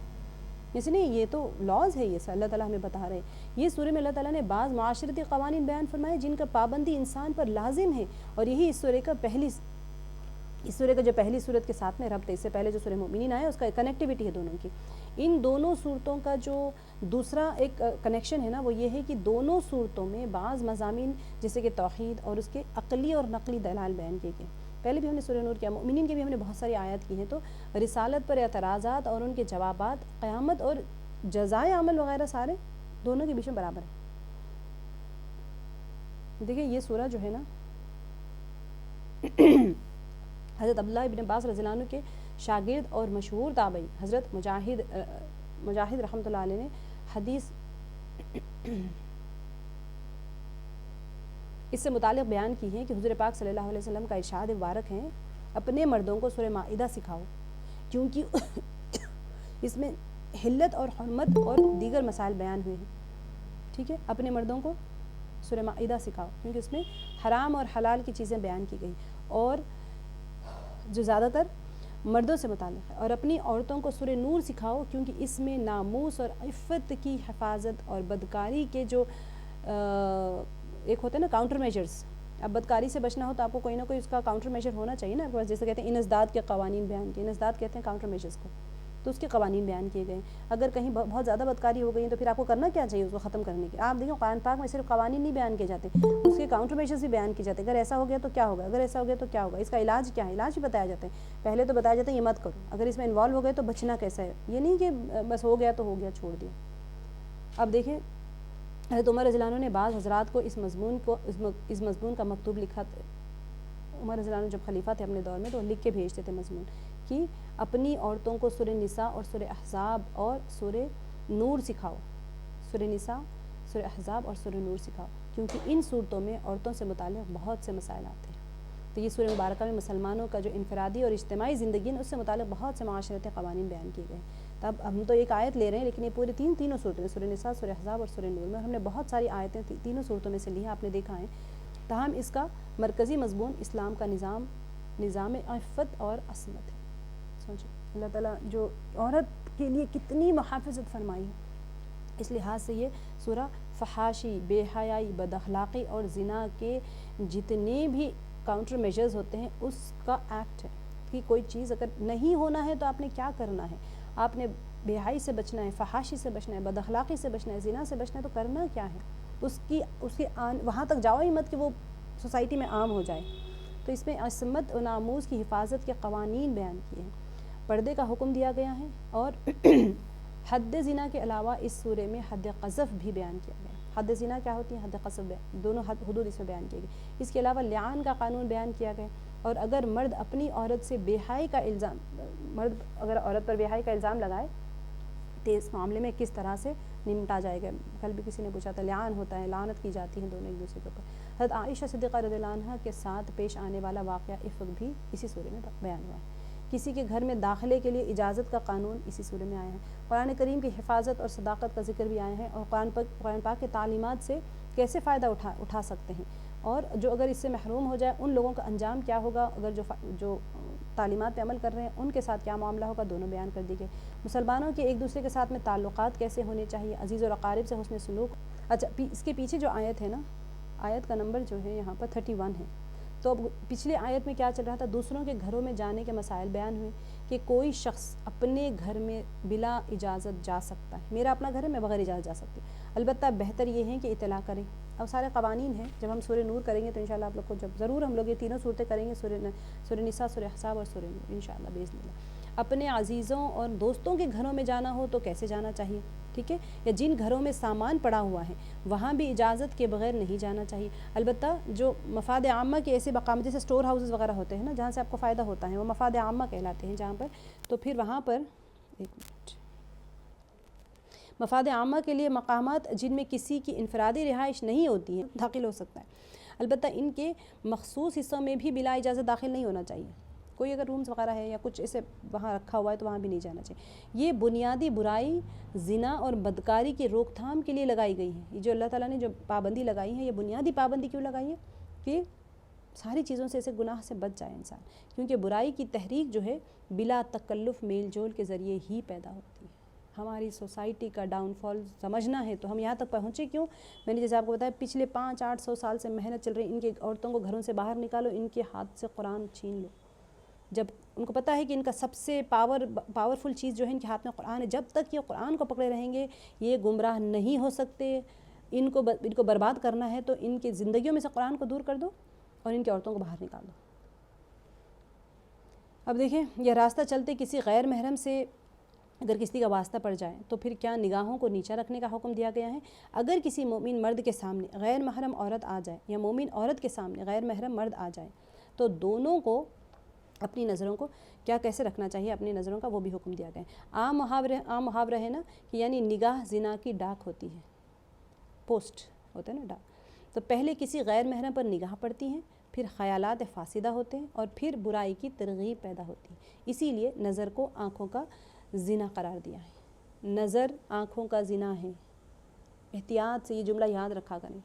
ایسے نہیں، یہ تو لاز ہے. یہ اللہ تعالیٰ ہمیں بتا رہے ہیں. یہ سورہ میں اللہ تعالیٰ نے بعض معاشرتی قوانین بیان فرمائے جن کا پابندی انسان پر لازم ہے، اور یہی اس سورہ کا جو پہلی صورت کے ساتھ میں ربط ہے. اس سے پہلے جو سورہ مومنین آیا اس کا کنیکٹیوٹی ہے دونوں کی. ان دونوں صورتوں کا جو دوسرا ایک کنیکشن ہے نا، وہ یہ ہے کہ دونوں صورتوں میں بعض مضامین جیسے کہ توحید اور اس کے عقلی اور نقلی دلائل بیان کیے گئے. پہلے بھی ہم نے سورہ نور کیا، مومنین کے بھی ہم نے بہت ساری آیات کی ہیں. تو رسالت پر اعتراضات اور ان کے جوابات، قیامت اور جزائے عمل وغیرہ سارے دونوں کے بیچ میں برابر ہیں. دیکھیں یہ سورہ جو ہے نا حضرت عبداللہ ابن عباس رضی اللہ عنہ کے شاگرد اور مشہور تابعی حضرت مجاہد رحمۃ اللہ علیہ نے حدیث اس سے متعلق بیان کی ہے کہ حضور پاک صلی اللہ علیہ وسلم کا ارشاد مبارک ہے، اپنے مردوں کو سورہ مائدہ سکھاؤ، کیونکہ اس میں حلت اور حرمت اور دیگر مسائل بیان ہوئے ہیں. ٹھیک ہے، اپنے مردوں کو سورہ مائدہ سکھاؤ کیونکہ اس میں حرام اور حلال کی چیزیں بیان کی گئی، اور جو زیادہ تر مردوں سے متعلق ہے. اور اپنی عورتوں کو سورہ نور سکھاؤ کیونکہ اس میں ناموس اور عفت کی حفاظت اور بدکاری کے جو ایک ہوتے ہیں نا کاؤنٹر میجرز. اب بدکاری سے بچنا ہو تو آپ کو کوئی نہ کوئی اس کا کاؤنٹر میجر ہونا چاہیے نا. جیسے کہتے ہیں انسداد کے قوانین بیان کیے، انسداد کہتے ہیں کاؤنٹر میجرز کو، تو اس کے قوانین بیان کیے گئے. اگر کہیں بہت زیادہ بدکاری ہو گئی ہے تو پھر آپ کو کرنا کیا چاہیے اس کو ختم کرنے کے. آپ دیکھیں قرآن پاک میں صرف قوانین نہیں بیان کیے جاتے، اس کے کاؤنٹر میجرز بھی بیان کیے جاتے ہیں. اگر ایسا ہو گیا تو کیا ہوگا، اگر ایسا ہو گیا تو کیا ہوگا، اس کا علاج کیا ہے، علاج بھی بتایا جاتا ہے. پہلے تو بتایا جاتا ہے یہ مت کرو، اگر اس میں انوالو ہو گئے تو بچنا کیسا ہے. یہ نہیں کہ بس ہو گیا تو ہو گیا چھوڑ دیا. اب دیکھیں حضرت عمر رضی اللہ عنہ نے بعض حضرات کو اس مضمون کا مکتوب لکھا تھا. عمر رضی اللہ عنہ جب خلیفہ تھے اپنے دور میں تو لکھ کے بھیجتے تھے مضمون کہ اپنی عورتوں کو سورہ نساء اور سورہ احزاب اور سورہ نور سکھاؤ. سورہ نساء، سورہ احزاب اور سورہ نور سکھاؤ کیونکہ ان صورتوں میں عورتوں سے متعلق بہت سے مسائل آتے ہیں. تو یہ سورہ مبارکہ میں مسلمانوں کا جو انفرادی اور اجتماعی زندگی ہے اس سے متعلق بہت سے معاشرتی قوانین بیان کیے گئے. تب ہم تو ایک آیت لے رہے ہیں لیکن یہ پورے تینوں صورتوں میں، سورہ نساء، سورہ احزاب اور سورہ نور میں ہم نے بہت ساری آیتیں تینوں صورتوں میں سے لی ہیں، آپ نے دیکھا ہے. تاہم اس کا مرکزی مضمون اسلام کا نظام عفت اور عصمت ہے. سوچیں اللہ تعالیٰ جو عورت کے لیے کتنی محافظت فرمائی ہے. اس لحاظ سے یہ سورہ فحاشی، بے حیائی، بد اخلاقی اور زنا کے جتنے بھی کاؤنٹر میجرز ہوتے ہیں اس کا ایکٹ ہے کہ کوئی چیز اگر نہیں ہونا ہے تو آپ نے کیا کرنا ہے. آپ نے بے حیائی سے بچنا ہے، فحاشی سے بچنا ہے، بد اخلاقی سے بچنا ہے، زنا سے بچنا ہے، تو کرنا کیا ہے. اس کی وہاں تک جاؤ ہی مت کہ وہ سوسائٹی میں عام ہو جائے. تو اس میں عصمت و ناموس کی حفاظت کے قوانین بیان کیے ہیں. پردے کا حکم دیا گیا ہے اور حد زنا کے علاوہ اس سورے میں حد قذف بھی بیان کیا گیا. حد زنا کیا ہوتی ہے، حد قذف، دونوں حدود اس میں بیان کیے گئے. اس کے علاوہ لعان کا قانون بیان کیا گیا. اور اگر مرد اپنی عورت سے بے حیائی کا الزام، مرد اگر عورت پر بے حیائی کا الزام لگائے تو اس معاملے میں کس طرح سے نمٹا جائے گا. کل بھی کسی نے پوچھا تھا، لعان ہوتا ہے، لعنت کی جاتی ہے دونوں ایک دوسرے کے اوپر. حضرت عائشہ صدیقہ رضی اللہ عنہ کے ساتھ پیش آنے والا واقعہ افک بھی اسی سورے میں بیان ہوا ہے. کسی کے گھر میں داخلے کے لیے اجازت کا قانون اسی سورے میں آیا ہے. قرآن کریم کی حفاظت اور صداقت کا ذکر بھی آیا ہے، اور قرآن پاک کے تعلیمات سے کیسے فائدہ اٹھا سکتے ہیں، اور جو اگر اس سے محروم ہو جائے ان لوگوں کا انجام کیا ہوگا، اگر جو تعلیمات پہ عمل کر رہے ہیں ان کے ساتھ کیا معاملہ ہوگا، دونوں بیان کر دی گئے. مسلمانوں کے ایک دوسرے کے ساتھ میں تعلقات کیسے ہونے چاہیے، عزیز اور اقارب سے حسن سلوک. اچھا، اس کے پیچھے جو آیت ہے نا، آیت کا نمبر جو ہے یہاں پر 31 ہے. تو اب پچھلے آیت میں کیا چل رہا تھا، دوسروں کے گھروں میں جانے کے مسائل بیان ہوئے کہ کوئی شخص اپنے گھر میں بلا اجازت جا سکتا ہے. میرا اپنا گھر ہے، میں بغیر اجازت جا سکتی ہوں. البتہ بہتر یہ ہے کہ اطلاع کریں. اب سارے قوانین ہیں، جب ہم سورہ نور کریں گے تو انشاءاللہ آپ لوگ کو جب ضرور ہم لوگ یہ تینوں صورتیں کریں گے، سورہ نساء، سورہ احزاب اور سورہ نور، انشاءاللہ باذن اللہ. اپنے عزیزوں اور دوستوں کے گھروں میں جانا ہو تو کیسے جانا چاہیے، ٹھیک ہے، یا جن گھروں میں سامان پڑا ہوا ہے وہاں بھی اجازت کے بغیر نہیں جانا چاہیے. البتہ جو مفاد عامہ کے ایسے مقام جیسے اسٹور ہاؤسز وغیرہ ہوتے ہیں نا، جہاں سے آپ کو فائدہ ہوتا ہے، وہ مفاد عامہ کہلاتے ہیں جہاں پر، تو پھر وہاں پر ایک منٹ، مفاد عامہ کے لیے مقامات جن میں کسی کی انفرادی رہائش نہیں ہوتی ہے داخل ہو سکتا ہے. البتہ ان کے مخصوص حصوں میں بھی بلا اجازت داخل نہیں ہونا چاہیے. کوئی اگر رومز وغیرہ ہے یا کچھ ایسے وہاں رکھا ہوا ہے تو وہاں بھی نہیں جانا چاہیے. یہ بنیادی برائی، زنا اور بدکاری کی روک تھام کے لیے لگائی گئی ہیں. یہ جو اللہ تعالیٰ نے جو پابندی لگائی ہے، یہ بنیادی پابندی کیوں لگائی ہے کہ ساری چیزوں سے ایسے گناہ سے بچ جائے انسان، کیونکہ برائی کی تحریک جو ہے بلا تکلف میل جول کے ذریعے ہی پیدا ہوتی ہے. ہماری سوسائٹی کا ڈاؤن فال سمجھنا ہے تو ہم یہاں تک پہنچے کیوں. میں نے جیسے آپ کو بتایا پچھلے 500-800 سال سے محنت چل رہی. ان کے عورتوں کو گھروں سے باہر نکالو، ان کے ہاتھ سے قرآن چھین لو. جب ان کو پتہ ہے کہ ان کا سب سے پاورفل چیز جو ہے ان کے ہاتھ میں قرآن ہے، جب تک یہ قرآن کو پکڑے رہیں گے یہ گمراہ نہیں ہو سکتے. ان کو برباد کرنا ہے تو ان کی زندگیوں میں سے قرآن کو دور کر دو اور ان کی عورتوں کو باہر نکال دو. اب دیکھیں، یہ راستہ چلتے کسی غیر محرم سے اگر کسی کا واسطہ پڑ جائے تو پھر کیا نگاہوں کو نیچا رکھنے کا حکم دیا گیا ہے. اگر کسی مومن مرد کے سامنے غیر محرم عورت آ جائے یا مومن عورت کے سامنے غیر محرم مرد آ جائے تو دونوں کو اپنی نظروں کو کیا کیسے رکھنا چاہیے، اپنی نظروں کا وہ بھی حکم دیا گیا ہے. عام محاورہ ہے نا کہ یعنی نگاہ زنا کی ڈاک ہوتی ہے، پوسٹ ہوتا ہے نا ڈاک. تو پہلے کسی غیر محرم پر نگاہ پڑتی ہیں، پھر خیالات فاسدہ ہوتے ہیں اور پھر برائی کی ترغیب پیدا ہوتی ہے. اسی لیے نظر کو آنکھوں کا زنا قرار دیا ہے. نظر آنکھوں کا زنا ہے. احتیاط سے یہ جملہ یاد رکھا کریں.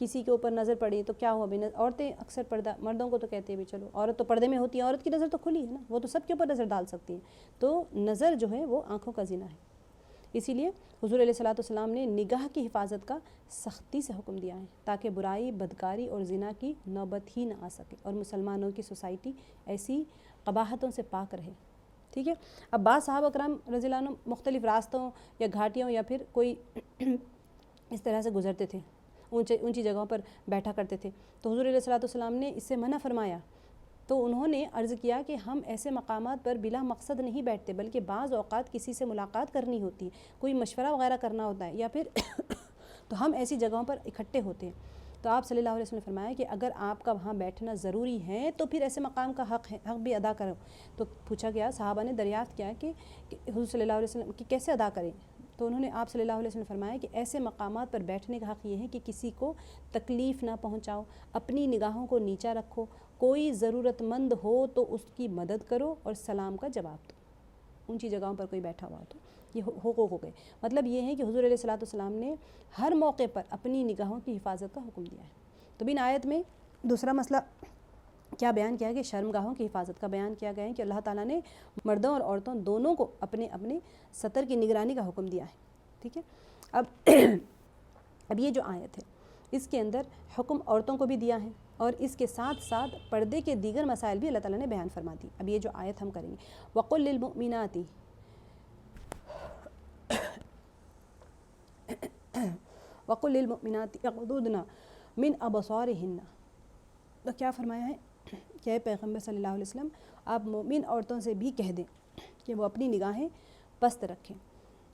کسی کے اوپر نظر پڑی تو کیا ہوا بھائی، عورتیں اکثر پردہ، مردوں کو تو کہتے ہیں بھی چلو عورت تو پردے میں ہوتی ہے، عورت کی نظر تو کھلی ہے نا، وہ تو سب کے اوپر نظر ڈال سکتی ہے. تو نظر جو ہے وہ آنکھوں کا زنا ہے. اسی لیے حضور علیہ الصلوۃ والسلام نے نگاہ کی حفاظت کا سختی سے حکم دیا ہے تاکہ برائی، بدکاری اور زنا کی نوبت ہی نہ آ سکے اور مسلمانوں کی سوسائٹی ایسی قباحتوں سے پاک رہے. ٹھیک ہے. اب بعض صحابہ کرام رضی اللہ عنہ مختلف راستوں یا گھاٹیوں یا پھر کوئی اس طرح سے گزرتے تھے، اونچی جگہوں پر بیٹھا کرتے تھے. تو حضور علیہ الصلوۃ والسلام نے اس سے منع فرمایا. تو انہوں نے عرض کیا کہ ہم ایسے مقامات پر بلا مقصد نہیں بیٹھتے، بلکہ بعض اوقات کسی سے ملاقات کرنی ہوتی ہے، کوئی مشورہ وغیرہ کرنا ہوتا ہے یا پھر تو ہم ایسی جگہوں پر اکٹھے ہوتے ہیں. تو آپ صلی اللہ علیہ وسلم نے فرمایا کہ اگر آپ کا وہاں بیٹھنا ضروری ہے تو پھر ایسے مقام کا حق بھی ادا کرو. تو پوچھا گیا، صحابہ نے دریافت کیا کہ حضور صلی اللہ علیہ وسلم کی کیسے ادا کریں. تو انہوں نے آپ صلی اللہ علیہ وسلم نے فرمایا کہ ایسے مقامات پر بیٹھنے کا حق یہ ہے کہ کسی کو تکلیف نہ پہنچاؤ، اپنی نگاہوں کو نیچا رکھو، کوئی ضرورت مند ہو تو اس کی مدد کرو اور سلام کا جواب دو. اونچی جگہوں پر کوئی بیٹھا ہوا تو یہ حقوق ہو گئے. مطلب یہ ہے کہ حضور علیہ الصلوۃ والسلام نے ہر موقع پر اپنی نگاہوں کی حفاظت کا حکم دیا ہے. تو بن آیت میں دوسرا مسئلہ کیا بیان کیا ہے کہ شرمگاہوں کی حفاظت کا بیان کیا گیا ہے کہ اللہ تعالیٰ نے مردوں اور عورتوں دونوں کو اپنے اپنے ستر کی نگرانی کا حکم دیا ہے. ٹھیک ہے. اب یہ جو آیت ہے اس کے اندر حکم عورتوں کو بھی دیا ہے اور اس کے ساتھ ساتھ پردے کے دیگر مسائل بھی اللہ تعالیٰ نے بیان فرما دی. اب یہ جو آیت ہم کریں گے، وَقُلْ لِلْمُؤْمِنَاتِ وَقُلْ لِلْمُؤْمِنَاتِ يَغْضُضْنَ مِنْ أَبْصَارِهِنَّ. تو کیا فرمایا ہے کہ اے پیغمبر صلی اللہ علیہ وسلم آپ مومن عورتوں سے بھی کہہ دیں کہ وہ اپنی نگاہیں پست رکھیں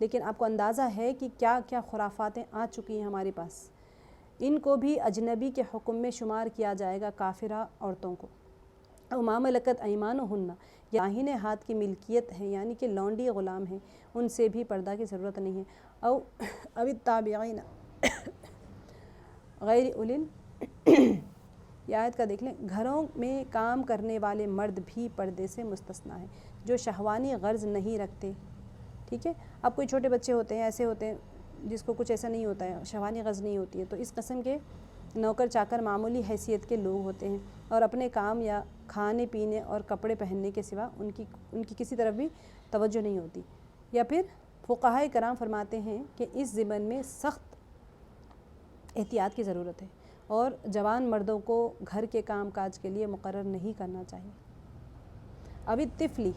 لیکن آپ کو اندازہ ہے کہ کیا کیا خرافاتیں آ چکی ہیں ہمارے پاس. ان کو بھی اجنبی کے حکم میں شمار کیا جائے گا کافرہ عورتوں کو. او ما ملکت ایمانہن، یا داہنے ہاتھ کی ملکیت ہے یعنی کہ لونڈی غلام ہیں، ان سے بھی پردہ کی ضرورت نہیں ہے. او التابعین غیر اولل یہ آیت کا دیکھ لیں. گھروں میں کام کرنے والے مرد بھی پردے سے مستثنیٰ ہیں جو شہوانی غرض نہیں رکھتے. ٹھیک ہے. اب کوئی چھوٹے بچے ہوتے ہیں، ایسے ہوتے ہیں جس کو کچھ ایسا نہیں ہوتا ہے، شہوانی غرض نہیں ہوتی ہے، تو اس قسم کے نوکر چاکر معمولی حیثیت کے لوگ ہوتے ہیں اور اپنے کام یا کھانے پینے اور کپڑے پہننے کے سوا ان کی کسی طرف بھی توجہ نہیں ہوتی. یا پھر فقہاء کرام فرماتے ہیں کہ اس ضمن میں سخت احتیاط کی ضرورت ہے اور جوان مردوں کو گھر کے کام کاج کے لیے مقرر نہیں کرنا چاہیے. ابھی طفلی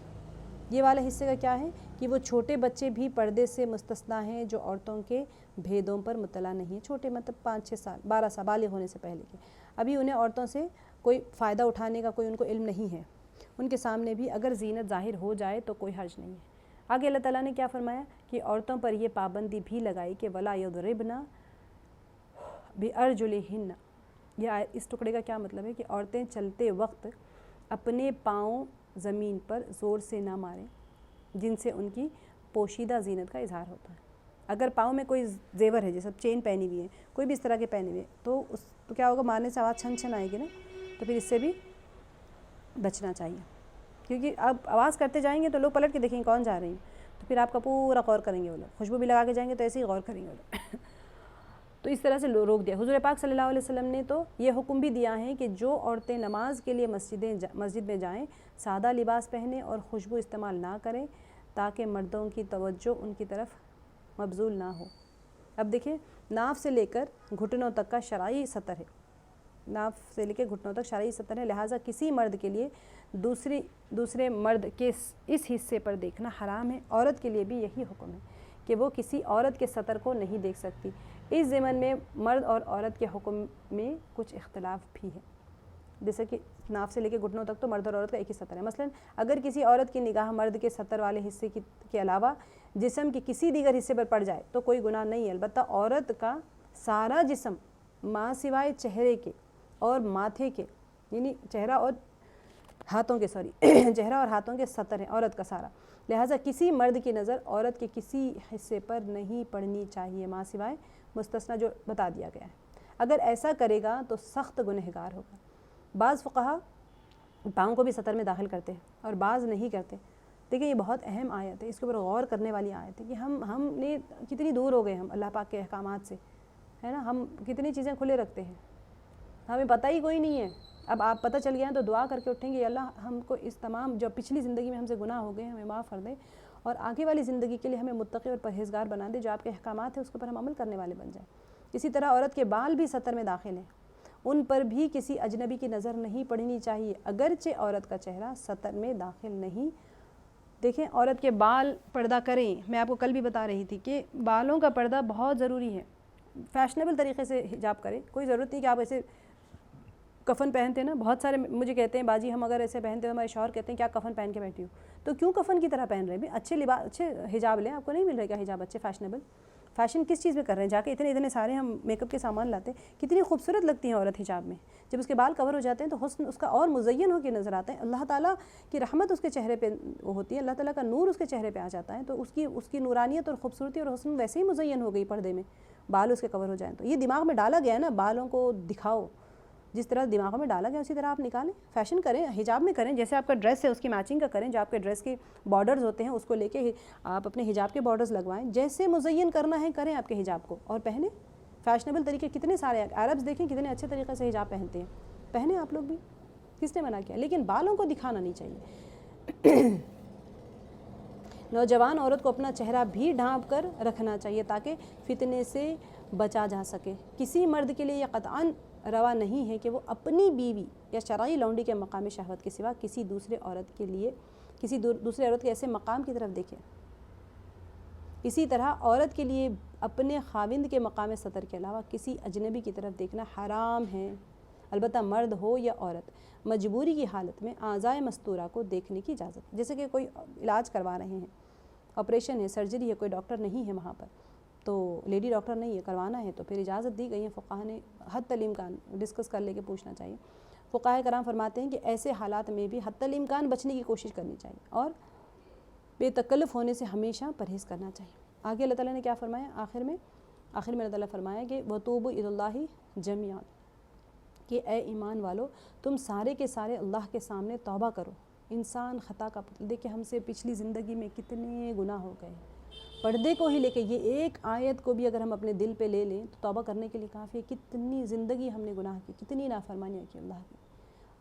یہ والا حصے کا کیا ہے کہ وہ چھوٹے بچے بھی پردے سے مستثنیٰ ہیں جو عورتوں کے بھیدوں پر مطلع نہیں ہیں. چھوٹے مطلب 5-6 سال 12 سال بالغ ہونے سے پہلے کے. ابھی انہیں عورتوں سے کوئی فائدہ اٹھانے کا کوئی ان کو علم نہیں ہے. ان کے سامنے بھی اگر زینت ظاہر ہو جائے تو کوئی حرج نہیں ہے. آگے اللہ تعالیٰ نے کیا فرمایا کہ عورتوں پر یہ پابندی بھی لگائی کہ ولا یضربن بارجلہن. یہ اس ٹکڑے کا کیا مطلب ہے کہ عورتیں چلتے وقت اپنے پاؤں زمین پر زور سے نہ ماریں جن سے ان کی پوشیدہ زینت کا اظہار ہوتا ہے. اگر پاؤں میں کوئی زیور ہے، جیسے چین پہنی ہوئی ہے، کوئی بھی اس طرح کے پہنے ہوئے، تو کیا ہوگا، مارنے سے آواز چھن چھن آئے گی نا، تو پھر اس سے بھی بچنا چاہیے. کیونکہ اب آواز کرتے جائیں گے تو لوگ پلٹ کے دیکھیں گے کون جا رہے ہیں، تو پھر آپ کا پورا غور کریں گے وہ لوگ. خوشبو بھی لگا کے جائیں گے تو ایسے ہی غور کریں گے وہ لوگ. تو اس طرح سے روک دیا. حضور پاک صلی اللہ علیہ وسلم نے تو یہ حکم بھی دیا ہے کہ جو عورتیں نماز کے لیے مسجد میں جائیں سادہ لباس پہنیں اور خوشبو استعمال نہ کریں تاکہ مردوں کی توجہ ان کی طرف مبذول نہ ہو. اب دیکھیں، ناف سے لے کر گھٹنوں تک کا شرعی سطر ہے. ناف سے لے کے گھٹنوں تک شرعی سطر ہے، لہٰذا کسی مرد کے لیے دوسرے مرد کے اس حصے پر دیکھنا حرام ہے. عورت کے لیے بھی یہی حکم ہے کہ وہ کسی عورت کے سطر کو نہیں دیکھ سکتی. اس ضمن میں مرد اور عورت کے حکم میں کچھ اختلاف بھی ہے. جیسے کہ ناف سے لے کے گھٹنوں تک تو مرد اور عورت کا ایک ہی سطر ہے. مثلا اگر کسی عورت کی نگاہ مرد کے سطر والے حصے کے علاوہ جسم کے کسی دیگر حصے پر پڑ جائے تو کوئی گناہ نہیں ہے. البتہ عورت کا سارا جسم ماں سوائے چہرے کے اور ماتھے کے، یعنی چہرہ اور ہاتھوں کے سطر ہیں عورت کا سارا. لہٰذا کسی مرد کی نظر عورت کے کسی حصے پر نہیں پڑنی چاہیے ماں سوائے مستثنیٰ جو بتا دیا گیا ہے. اگر ایسا کرے گا تو سخت گنہگار ہوگا. بعض فقہا پاؤں کو بھی سطر میں داخل کرتے ہیں اور بعض نہیں کرتے. دیکھیں یہ بہت اہم آیت ہے، اس کے اوپر غور کرنے والی آیت ہے کہ ہم نے کتنی دور ہو گئے ہم اللہ پاک کے احکامات سے، ہے نا. ہم کتنی چیزیں کھلے رکھتے ہیں، ہمیں پتہ ہی کوئی نہیں ہے. اب آپ پتہ چل گیا ہیں تو دعا کر کے اٹھیں گے، اللہ ہم کو اس تمام جو پچھلی زندگی میں ہم سے گناہ ہو گئے ہمیں معاف کر دیں اور آگے والی زندگی کے لیے ہمیں متقی اور پرہیزگار بنا دے. جو آپ کے احکامات ہیں اس کے اوپر ہم عمل کرنے والے بن جائیں. اسی طرح عورت کے بال بھی سطر میں داخل ہیں، ان پر بھی کسی اجنبی کی نظر نہیں پڑنی چاہیے اگرچہ عورت کا چہرہ سطر میں داخل نہیں. دیکھیں عورت کے بال پردہ کریں. میں آپ کو کل بھی بتا رہی تھی کہ بالوں کا پردہ بہت ضروری ہے. فیشنیبل طریقے سے حجاب کریں، کوئی ضرورت نہیں کہ آپ ایسے کفن پہنتے ہیں نا. بہت سارے مجھے کہتے ہیں باجی ہم اگر ایسے پہنتے ہیں، ہمارے شوہر کہتے ہیں کیا کفن پہن کے بیٹھی ہو. تو کیوں کفن کی طرح پہن رہے ہیں؟ اچھے لباس، اچھے حجاب لیں. آپ کو نہیں مل رہے کیا حجاب اچھے فیشنیبل؟ فیشن کس چیز میں کر رہے ہیں؟ جا کے اتنے سارے ہم میک اپ کے سامان لاتے ہیں. کتنی خوبصورت لگتی ہیں عورت حجاب میں. جب اس کے بال کور ہو جاتے ہیں تو حسن اس کا اور مزین ہو کے نظر آتا ہے. اللہ تعالیٰ کی رحمت اس کے چہرے پہ ہوتی ہے، اللہ تعالیٰ کا نور اس کے چہرے پہ آ جاتا ہے، تو اس کی نورانیت اور خوبصورتی اور حسن ویسے ہی مزین ہو گئی پردے میں. بال اس کے کور ہو جائیں تو یہ دماغ میں ڈالا گیا ہے نا، بالوں کو دکھاؤ. جس طرح دماغوں میں ڈالا گیا اسی طرح آپ نکالیں. فیشن کریں، حجاب میں کریں. جیسے آپ کا ڈریس ہے اس کی میچنگ کا کریں. جو آپ کے ڈریس کے بارڈرز ہوتے ہیں اس کو لے کے آپ اپنے حجاب کے بارڈرز لگوائیں. جیسے مزین کرنا ہے کریں آپ کے حجاب کو اور پہنیں. فیشنیبل طریقے کتنے سارے عربز دیکھیں کتنے اچھے طریقے سے حجاب پہنتے ہیں. پہنیں آپ لوگ بھی، کس نے منع کیا؟ لیکن بالوں کو دکھانا نہیں چاہیے. نوجوان عورت کو اپنا چہرہ بھی ڈھانپ کر رکھنا چاہیے تاکہ فتنے سے بچا جا سکے. کسی مرد کے لیے یہ قطعاً روا نہیں ہے کہ وہ اپنی بیوی یا شرعی لونڈی کے مقام شہوت کے سوا کسی دوسرے عورت کے ایسے مقام کی طرف دیکھے. اسی طرح عورت کے لیے اپنے خاوند کے مقام سطر کے علاوہ کسی اجنبی کی طرف دیکھنا حرام ہے. البتہ مرد ہو یا عورت مجبوری کی حالت میں اعضائے مستورہ کو دیکھنے کی اجازت. جیسے کہ کوئی علاج کروا رہے ہیں آپریشن ہے، سرجری ہے، کوئی ڈاکٹر نہیں ہے وہاں پر، تو لیڈی ڈاکٹر نہیں ہے، کروانا ہے تو پھر اجازت دی گئی ہے، فقہا نے حتی الامکان ڈسکس کر لے کے پوچھنا چاہیے۔ فقہاء کرام فرماتے ہیں کہ ایسے حالات میں بھی حتی الامکان بچنے کی کوشش کرنی چاہیے اور بے تکلف ہونے سے ہمیشہ پرہیز کرنا چاہیے۔ آگے اللہ تعالیٰ نے کیا فرمایا آخر میں اللہ تعالیٰ فرمایا کہ وَتُوبُوا إِلَى اللَّهِ جَمِيعًا، کہ اے ایمان والو تم سارے کے سارے اللہ کے سامنے توبہ کرو۔ انسان خطا کا دیکھیں ہم سے پچھلی زندگی میں کتنے گناہ ہو گئے، پردے کو ہی لے کے یہ ایک آیت کو بھی اگر ہم اپنے دل پہ لے لیں تو توبہ کرنے کے لیے کافی ہے۔ کتنی زندگی ہم نے گناہ کی، کتنی نافرمانیاں کی اللہ کی۔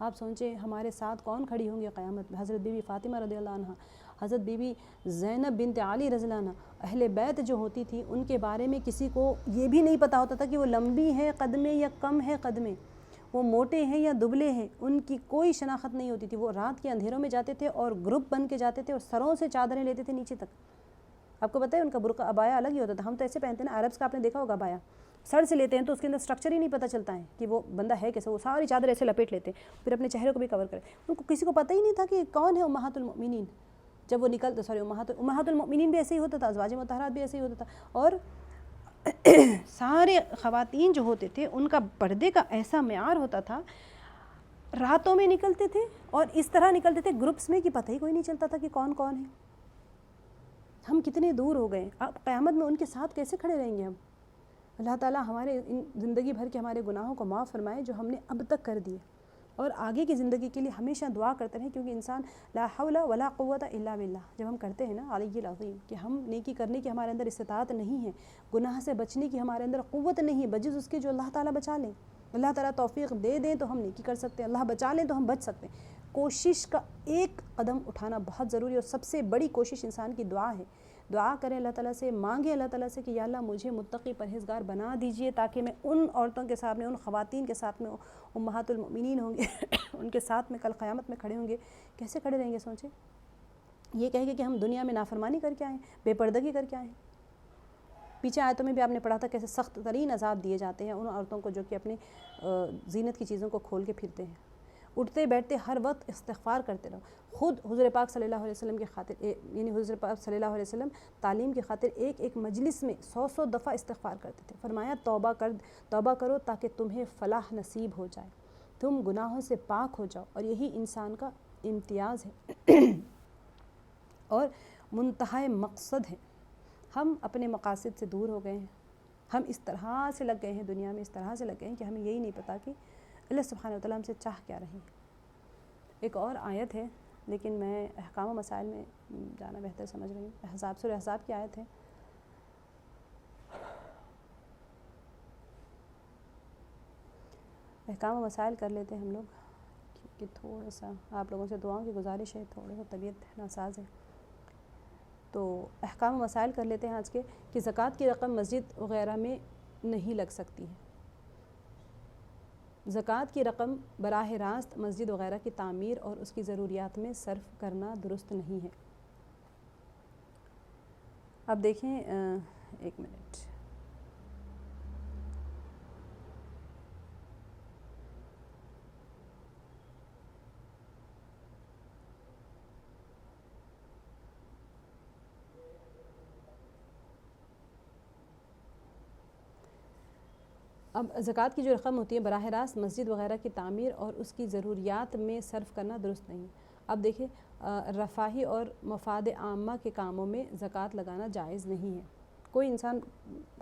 آپ سوچیں ہمارے ساتھ کون کھڑی ہوں گے قیامت میں؟ حضرت بی بی فاطمہ رضی اللہ عنہ، حضرت بی بی زینب بنت علی رضی اللہ عنہ، اہل بیت جو ہوتی تھی ان کے بارے میں کسی کو یہ بھی نہیں پتہ ہوتا تھا کہ وہ لمبی ہے قد میں یا کم ہے قد میں، وہ موٹے ہیں یا دبلے ہیں، ان کی کوئی شناخت نہیں ہوتی تھی۔ وہ رات کے اندھیروں میں جاتے تھے اور گروپ بن کے جاتے تھے اور سروں سے چادریں لیتے تھے نیچے تک۔ آپ کو پتہ ہے ان کا برقع ابایا الگ ہی ہوتا تھا، ہم تو ایسے پہنتے ہیں نا، عربس کا آپ نے دیکھا ہوگا ابایا سر سے لیتے ہیں تو اس کے اندر اسٹرکچر ہی نہیں پتہ چلتا ہے کہ وہ بندہ ہے کیسے، وہ ساری چادر ایسے لپیٹ لیتے ہیں پھر اپنے چہرے کو بھی کور کرے۔ ان کو کسی کو پتہ ہی نہیں تھا کہ کون ہے امہات المؤمنین، جب وہ نکلتے امہات المؤمنین بھی ایسے ہی ہوتا تھا، ازواج مطہرات بھی ایسے ہی ہوتا تھا، اور سارے خواتین جو ہوتے تھے ان کا پردے کا ایسا معیار ہوتا تھا، راتوں میں نکلتے تھے اور اس طرح نکلتے تھے گروپس میں کہ پتہ ہی کوئی نہیں چلتا تھا کہ کون کون ہے۔ ہم کتنے دور ہو گئے، اب قیامت میں ان کے ساتھ کیسے کھڑے رہیں گے ہم؟ اللہ تعالیٰ ہمارے ان زندگی بھر کے ہمارے گناہوں کو معاف فرمائے جو ہم نے اب تک کر دیے، اور آگے کی زندگی کے لیے ہمیشہ دعا کرتے رہیں، کیونکہ انسان لا حول ولا قوت الا باللہ جب ہم کرتے ہیں نا علی العظیم کہ ہم نیکی کرنے کی ہمارے اندر استطاعت نہیں ہے، گناہ سے بچنے کی ہمارے اندر قوت نہیں ہے، بجز اس کے جو اللہ تعالیٰ بچا لیں، اللہ تعالیٰ توفیق دے دیں تو ہم نیکی کر سکتے ہیں، اللہ بچا لیں تو ہم بچ سکتے ہیں۔ کوشش کا ایک قدم اٹھانا بہت ضروری ہے، اور سب سے بڑی کوشش انسان کی دعا ہے۔ دعا کریں اللہ تعالیٰ سے، مانگیں اللہ تعالیٰ سے کہ یا اللہ مجھے متقی پرہیزگار بنا دیجئے، تاکہ میں ان عورتوں کے سامنے، ان خواتین کے ساتھ میں امہات المؤمنین ہوں گے ان کے ساتھ میں کل قیامت میں کھڑے ہوں گے، کیسے کھڑے رہیں گے؟ سوچیں، یہ کہیں گے کہ ہم دنیا میں نافرمانی کر کے آئیں، بے پردگی کر کے آئیں۔ پیچھے آیتوں میں بھی آپ نے پڑھا تھا کیسے سخت ترین عذاب دیے جاتے ہیں ان عورتوں کو جو کہ اپنی زینت کی چیزوں کو کھول کے پھرتے ہیں۔ اٹھتے بیٹھتے ہر وقت استغفار کرتے رہو۔ خود حضور پاک صلی اللہ علیہ وسلم کی خاطر یعنی حضور پاک صلی اللہ علیہ وسلم تعلیم کی خاطر ایک مجلس میں 100 دفعہ استغفار کرتے تھے۔ فرمایا توبہ کرو تاکہ تمہیں فلاح نصیب ہو جائے، تم گناہوں سے پاک ہو جاؤ، اور یہی انسان کا امتیاز ہے اور منتہا مقصد ہے۔ ہم اپنے مقاصد سے دور ہو گئے ہیں، ہم اس طرح سے لگ گئے ہیں دنیا میں، اس طرح سے لگ گئے ہیں کہ ہمیں یہی نہیں پتہ کہ اللہ سبحانہ وتعالیٰ ہم سے چاہ کیا رہے ہیں۔ ایک اور آیت ہے لیکن میں احکام و مسائل میں جانا بہتر سمجھ رہی ہوں۔ سورہ احزاب کی آیت ہے، احکام و مسائل کر لیتے ہیں ہم لوگ، کہ تھوڑا سا آپ لوگوں سے دعاؤں کی گزارش ہے، تھوڑا سا طبیعت ناساز ہے، تو احکام و مسائل کر لیتے ہیں آج کے، کہ زکوٰۃ کی رقم مسجد وغیرہ میں نہیں لگ سکتی ہے۔ زکوٰۃ کی رقم براہ راست مسجد وغیرہ کی تعمیر اور اس کی ضروریات میں صرف کرنا درست نہیں ہے۔ اب دیکھیں ایک منٹ، اب زکوٰۃ کی جو رقم ہوتی ہے براہ راست مسجد وغیرہ کی تعمیر اور اس کی ضروریات میں صرف کرنا درست نہیں ہے۔ اب دیکھیں رفاہی اور مفاد عامہ کے کاموں میں زکوٰۃ لگانا جائز نہیں ہے۔ کوئی انسان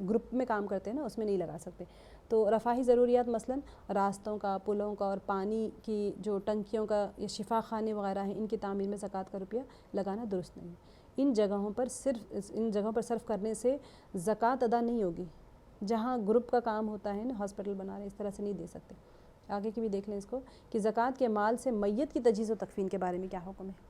گروپ میں کام کرتے ہیں نا، اس میں نہیں لگا سکتے۔ تو رفاہی ضروریات مثلاً راستوں کا، پلوں کا اور پانی کی جو ٹنکیوں کا یا شفا خانے وغیرہ ہیں، ان کی تعمیر میں زکوٰۃ کا روپیہ لگانا درست نہیں ہے۔ ان جگہوں پر صرف کرنے سے زکوٰۃ ادا نہیں ہوگی۔ جہاں گروپ کا کام ہوتا ہے نا، ہاسپٹل بنا رہے، اس طرح سے نہیں دے سکتے۔ آگے کی بھی دیکھ لیں اس کو، کہ زکوٰۃ کے مال سے میت کی تجہیز و تکفین کے بارے میں کیا حکم ہے۔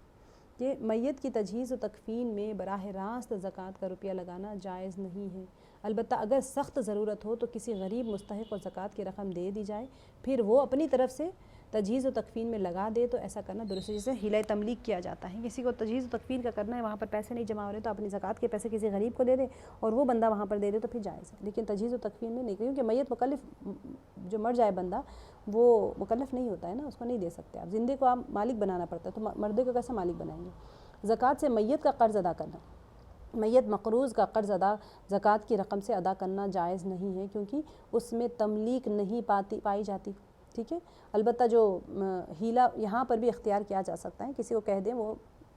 کہ میت کی تجہیز و تکفین میں براہ راست زکوٰۃ کا روپیہ لگانا جائز نہیں ہے۔ البتہ اگر سخت ضرورت ہو تو کسی غریب مستحق کو زکوٰۃ کی رقم دے دی جائے، پھر وہ اپنی طرف سے تجہیز و تکفین میں لگا دے تو ایسا کرنا درست ہے۔ جسے ہیلۂ تملیک کیا جاتا ہے، کسی کو تجہیز و تکفین کا کرنا ہے، وہاں پر پیسے نہیں جمع ہو رہے تو اپنی زکوٰۃ کے پیسے کسی غریب کو دے دے اور وہ بندہ وہاں پر دے دے تو پھر جائز ہے، لیکن تجہیز و تکفین میں نہیں، کیونکہ میت مکلف جو مر جائے بندہ وہ مکلف نہیں ہوتا ہے نا، اس کو نہیں دے سکتے آپ، زندے کو آپ مالک بنانا پڑتا ہے، تو مردے کو کیسا مالک بنائیں گے۔ زکوٰۃ سے میت کا قرض ادا کرنا، میت مقروض کا قرض زکوٰۃ کی رقم سے ادا کرنا جائز نہیں ہے، کیونکہ اس میں تملیک نہیں پائی جاتی، ٹھیک ہے۔ البتہ جو ہیلہ یہاں پر بھی اختیار کیا جا سکتا ہے، کسی کو کہہ دیں وہ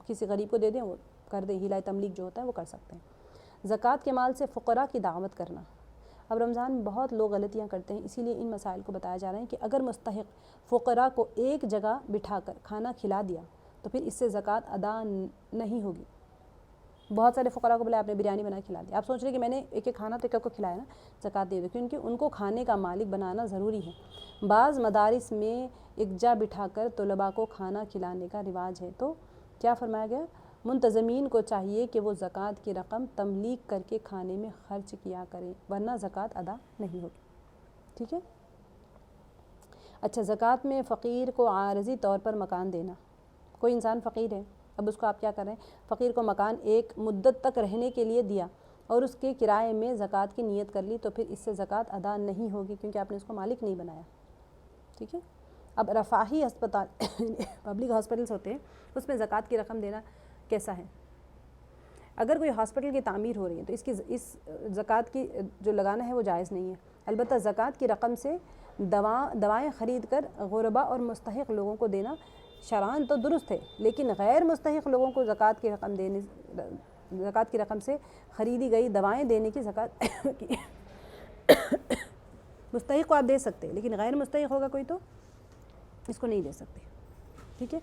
کسی غریب کو دے دیں، وہ کر دیں، ہیلہ تملیک جو ہوتا ہے وہ کر سکتے ہیں۔ زکوٰۃ کے مال سے فقراء کی دعوت کرنا۔ اب رمضان میں بہت لوگ غلطیاں کرتے ہیں، اسی لیے ان مسائل کو بتایا جا رہا ہے کہ اگر مستحق فقراء کو ایک جگہ بٹھا کر کھانا کھلا دیا تو پھر اس سے زکوٰۃ ادا نہیں ہوگی۔ بہت سارے فقراء کو بولے آپ نے بریانی بنا کھلا دیا، آپ سوچ رہے کہ میں نے ایک ایک کھانا تو ایک کو کھلایا نا، زکوٰۃ دے دو، کیونکہ ان کو کھانے کا مالک بنانا ضروری ہے۔ بعض مدارس میں یکجا بٹھا کر طلباء کو کھانا کھلانے کا رواج ہے، تو کیا فرمایا گیا؟ منتظمین کو چاہیے کہ وہ زکوٰۃ کی رقم تملیک کر کے کھانے میں خرچ کیا کریں، ورنہ زکوٰۃ ادا نہیں ہوگی، ٹھیک ہے۔ اچھا، زکوٰۃ میں فقیر کو عارضی طور پر مکان دینا۔ کوئی انسان فقیر ہے، اب اس کو آپ کیا کریں، فقیر کو مکان ایک مدت تک رہنے کے لیے دیا اور اس کے کرائے میں زکوٰۃ کی نیت کر لی، تو پھر اس سے زکوٰۃ ادا نہیں ہوگی، کیونکہ آپ نے اس کو مالک نہیں بنایا، ٹھیک ہے۔ اب رفاہی ہسپتال پبلک ہاسپٹلس ہوتے ہیں، اس میں زکوٰۃ کی رقم دینا کیسا ہے؟ اگر کوئی ہاسپٹل کی تعمیر ہو رہی ہے تو اس زکوٰۃ کی جو لگانا ہے وہ جائز نہیں ہے۔ البتہ زکوٰۃ کی رقم سے دوائیں خرید کر غربا اور مستحق لوگوں کو دینا شرعاً تو درست ہے، لیکن غیر مستحق لوگوں کو زکوٰۃ کی رقم سے خریدی گئی دوائیں دینے کی زکوٰۃ کی مستحق کو آپ دے سکتے ہیں، لیکن غیر مستحق ہوگا کوئی تو اس کو نہیں دے سکتے، ٹھیک ہے۔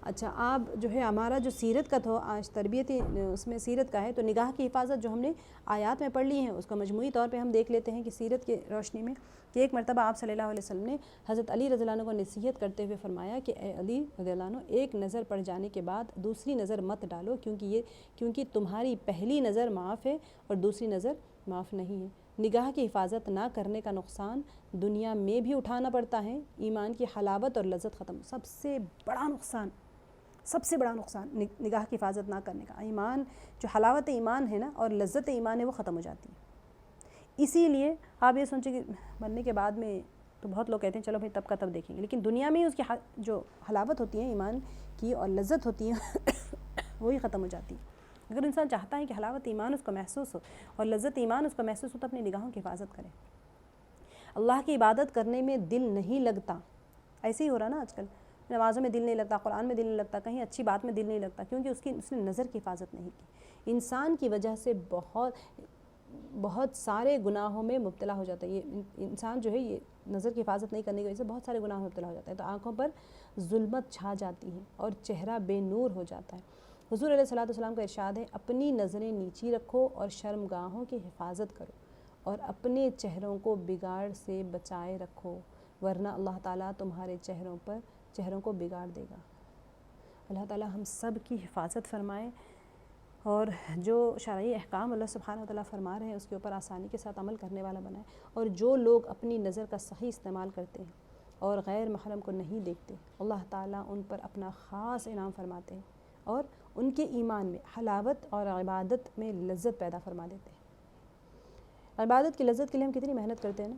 اچھا، آپ جو ہے ہمارا جو سیرت کا تو آج تربیتی اس میں سیرت کا ہے، تو نگاہ کی حفاظت جو ہم نے آیات میں پڑھ لی ہیں اس کا مجموعی طور پہ ہم دیکھ لیتے ہیں کہ سیرت کی روشنی میں کہ ایک مرتبہ آپ صلی اللہ علیہ وسلم نے حضرت علی رضی اللہ عنہ کو نصیحت کرتے ہوئے فرمایا کہ اے علی رضی اللہ عنہ، ایک نظر پڑ جانے کے بعد دوسری نظر مت ڈالو، کیونکہ تمہاری پہلی نظر معاف ہے اور دوسری نظر معاف نہیں ہے۔ نگاہ کی حفاظت نہ کرنے کا نقصان دنیا میں بھی اٹھانا پڑتا ہے، ایمان کی حلاوت اور لذت ختم، سب سے بڑا نقصان نگاہ کی حفاظت نہ کرنے کا، ایمان جو حلاوت ایمان ہے نا اور لذت ایمان ہے وہ ختم ہو جاتی ہے۔ اسی لیے آپ یہ سوچیں کہ مرنے کے بعد میں تو بہت لوگ کہتے ہیں چلو بھائی تب کا تب دیکھیں گے، لیکن دنیا میں ہی اس کی جو حلاوت ہوتی ہے ایمان کی اور لذت ہوتی ہے وہی ختم ہو جاتی ہے۔ اگر انسان چاہتا ہے کہ حلاوت ایمان اس کو محسوس ہو اور لذت ایمان اس کو محسوس ہو تو اپنی نگاہوں کی حفاظت کرے۔ اللہ کی عبادت کرنے میں دل نہیں لگتا، ایسے ہی ہو رہا نا آج کل، نمازوں میں دل نہیں لگتا، قرآن میں دل نہیں لگتا، کہیں اچھی بات میں دل نہیں لگتا، کیونکہ اس نے نظر کی حفاظت نہیں کی۔ انسان کی وجہ سے بہت سارے گناہوں میں مبتلا ہو جاتا ہے، یہ انسان جو ہے یہ نظر کی حفاظت نہیں کرنے کی وجہ سے بہت سارے گناہوں میں مبتلا ہو جاتا ہے، تو آنکھوں پر ظلمت چھا جاتی ہے اور چہرہ بے نور ہو جاتا ہے۔ حضور علیہ الصلوۃ والسلام کا ارشاد ہے، اپنی نظریں نیچی رکھو اور شرمگاہوں کی حفاظت کرو اور اپنے چہروں کو بگاڑ سے بچائے رکھو، ورنہ اللہ تعالیٰ تمہارے چہروں کو بگاڑ دے گا۔ اللہ تعالیٰ ہم سب کی حفاظت فرمائے اور جو شرعی احکام اللہ سبحانہ وتعالیٰ فرما رہے ہیں اس کے اوپر آسانی کے ساتھ عمل کرنے والا بنائے، اور جو لوگ اپنی نظر کا صحیح استعمال کرتے ہیں اور غیر محرم کو نہیں دیکھتے، اللہ تعالیٰ ان پر اپنا خاص انعام فرماتے ہیں اور ان کے ایمان میں حلاوت اور عبادت میں لذت پیدا فرما دیتے ہیں۔ عبادت کی لذت کے لیے ہم کتنی محنت کرتے ہیں نا،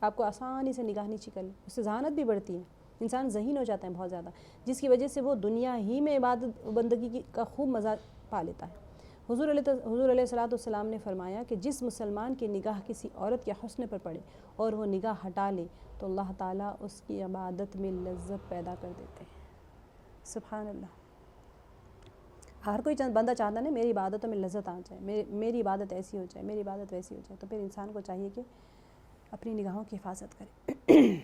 آپ کو آسانی سے نگاہ نیچی کر لیں، اس سے ذہانت بھی بڑھتی ہے، انسان ذہین ہو جاتا ہے بہت زیادہ، جس کی وجہ سے وہ دنیا ہی میں عبادت بندگی کا خوب مزہ پا لیتا ہے۔ حضور علیہ الصلوۃ والسلام نے فرمایا کہ جس مسلمان کی نگاہ کسی عورت کے حسن پر پڑے اور وہ نگاہ ہٹا لے تو اللہ تعالیٰ اس کی عبادت میں لذت پیدا کر دیتے ہیں۔ سبحان اللہ۔ ہر کوئی بندہ چاہتا ہے نا میری عبادتوں میں لذت آ جائے، میری عبادت ایسی ہو جائے، میری عبادت ویسی ہو جائے، تو پھر انسان کو چاہیے کہ اپنی نگاہوں کی حفاظت کرے۔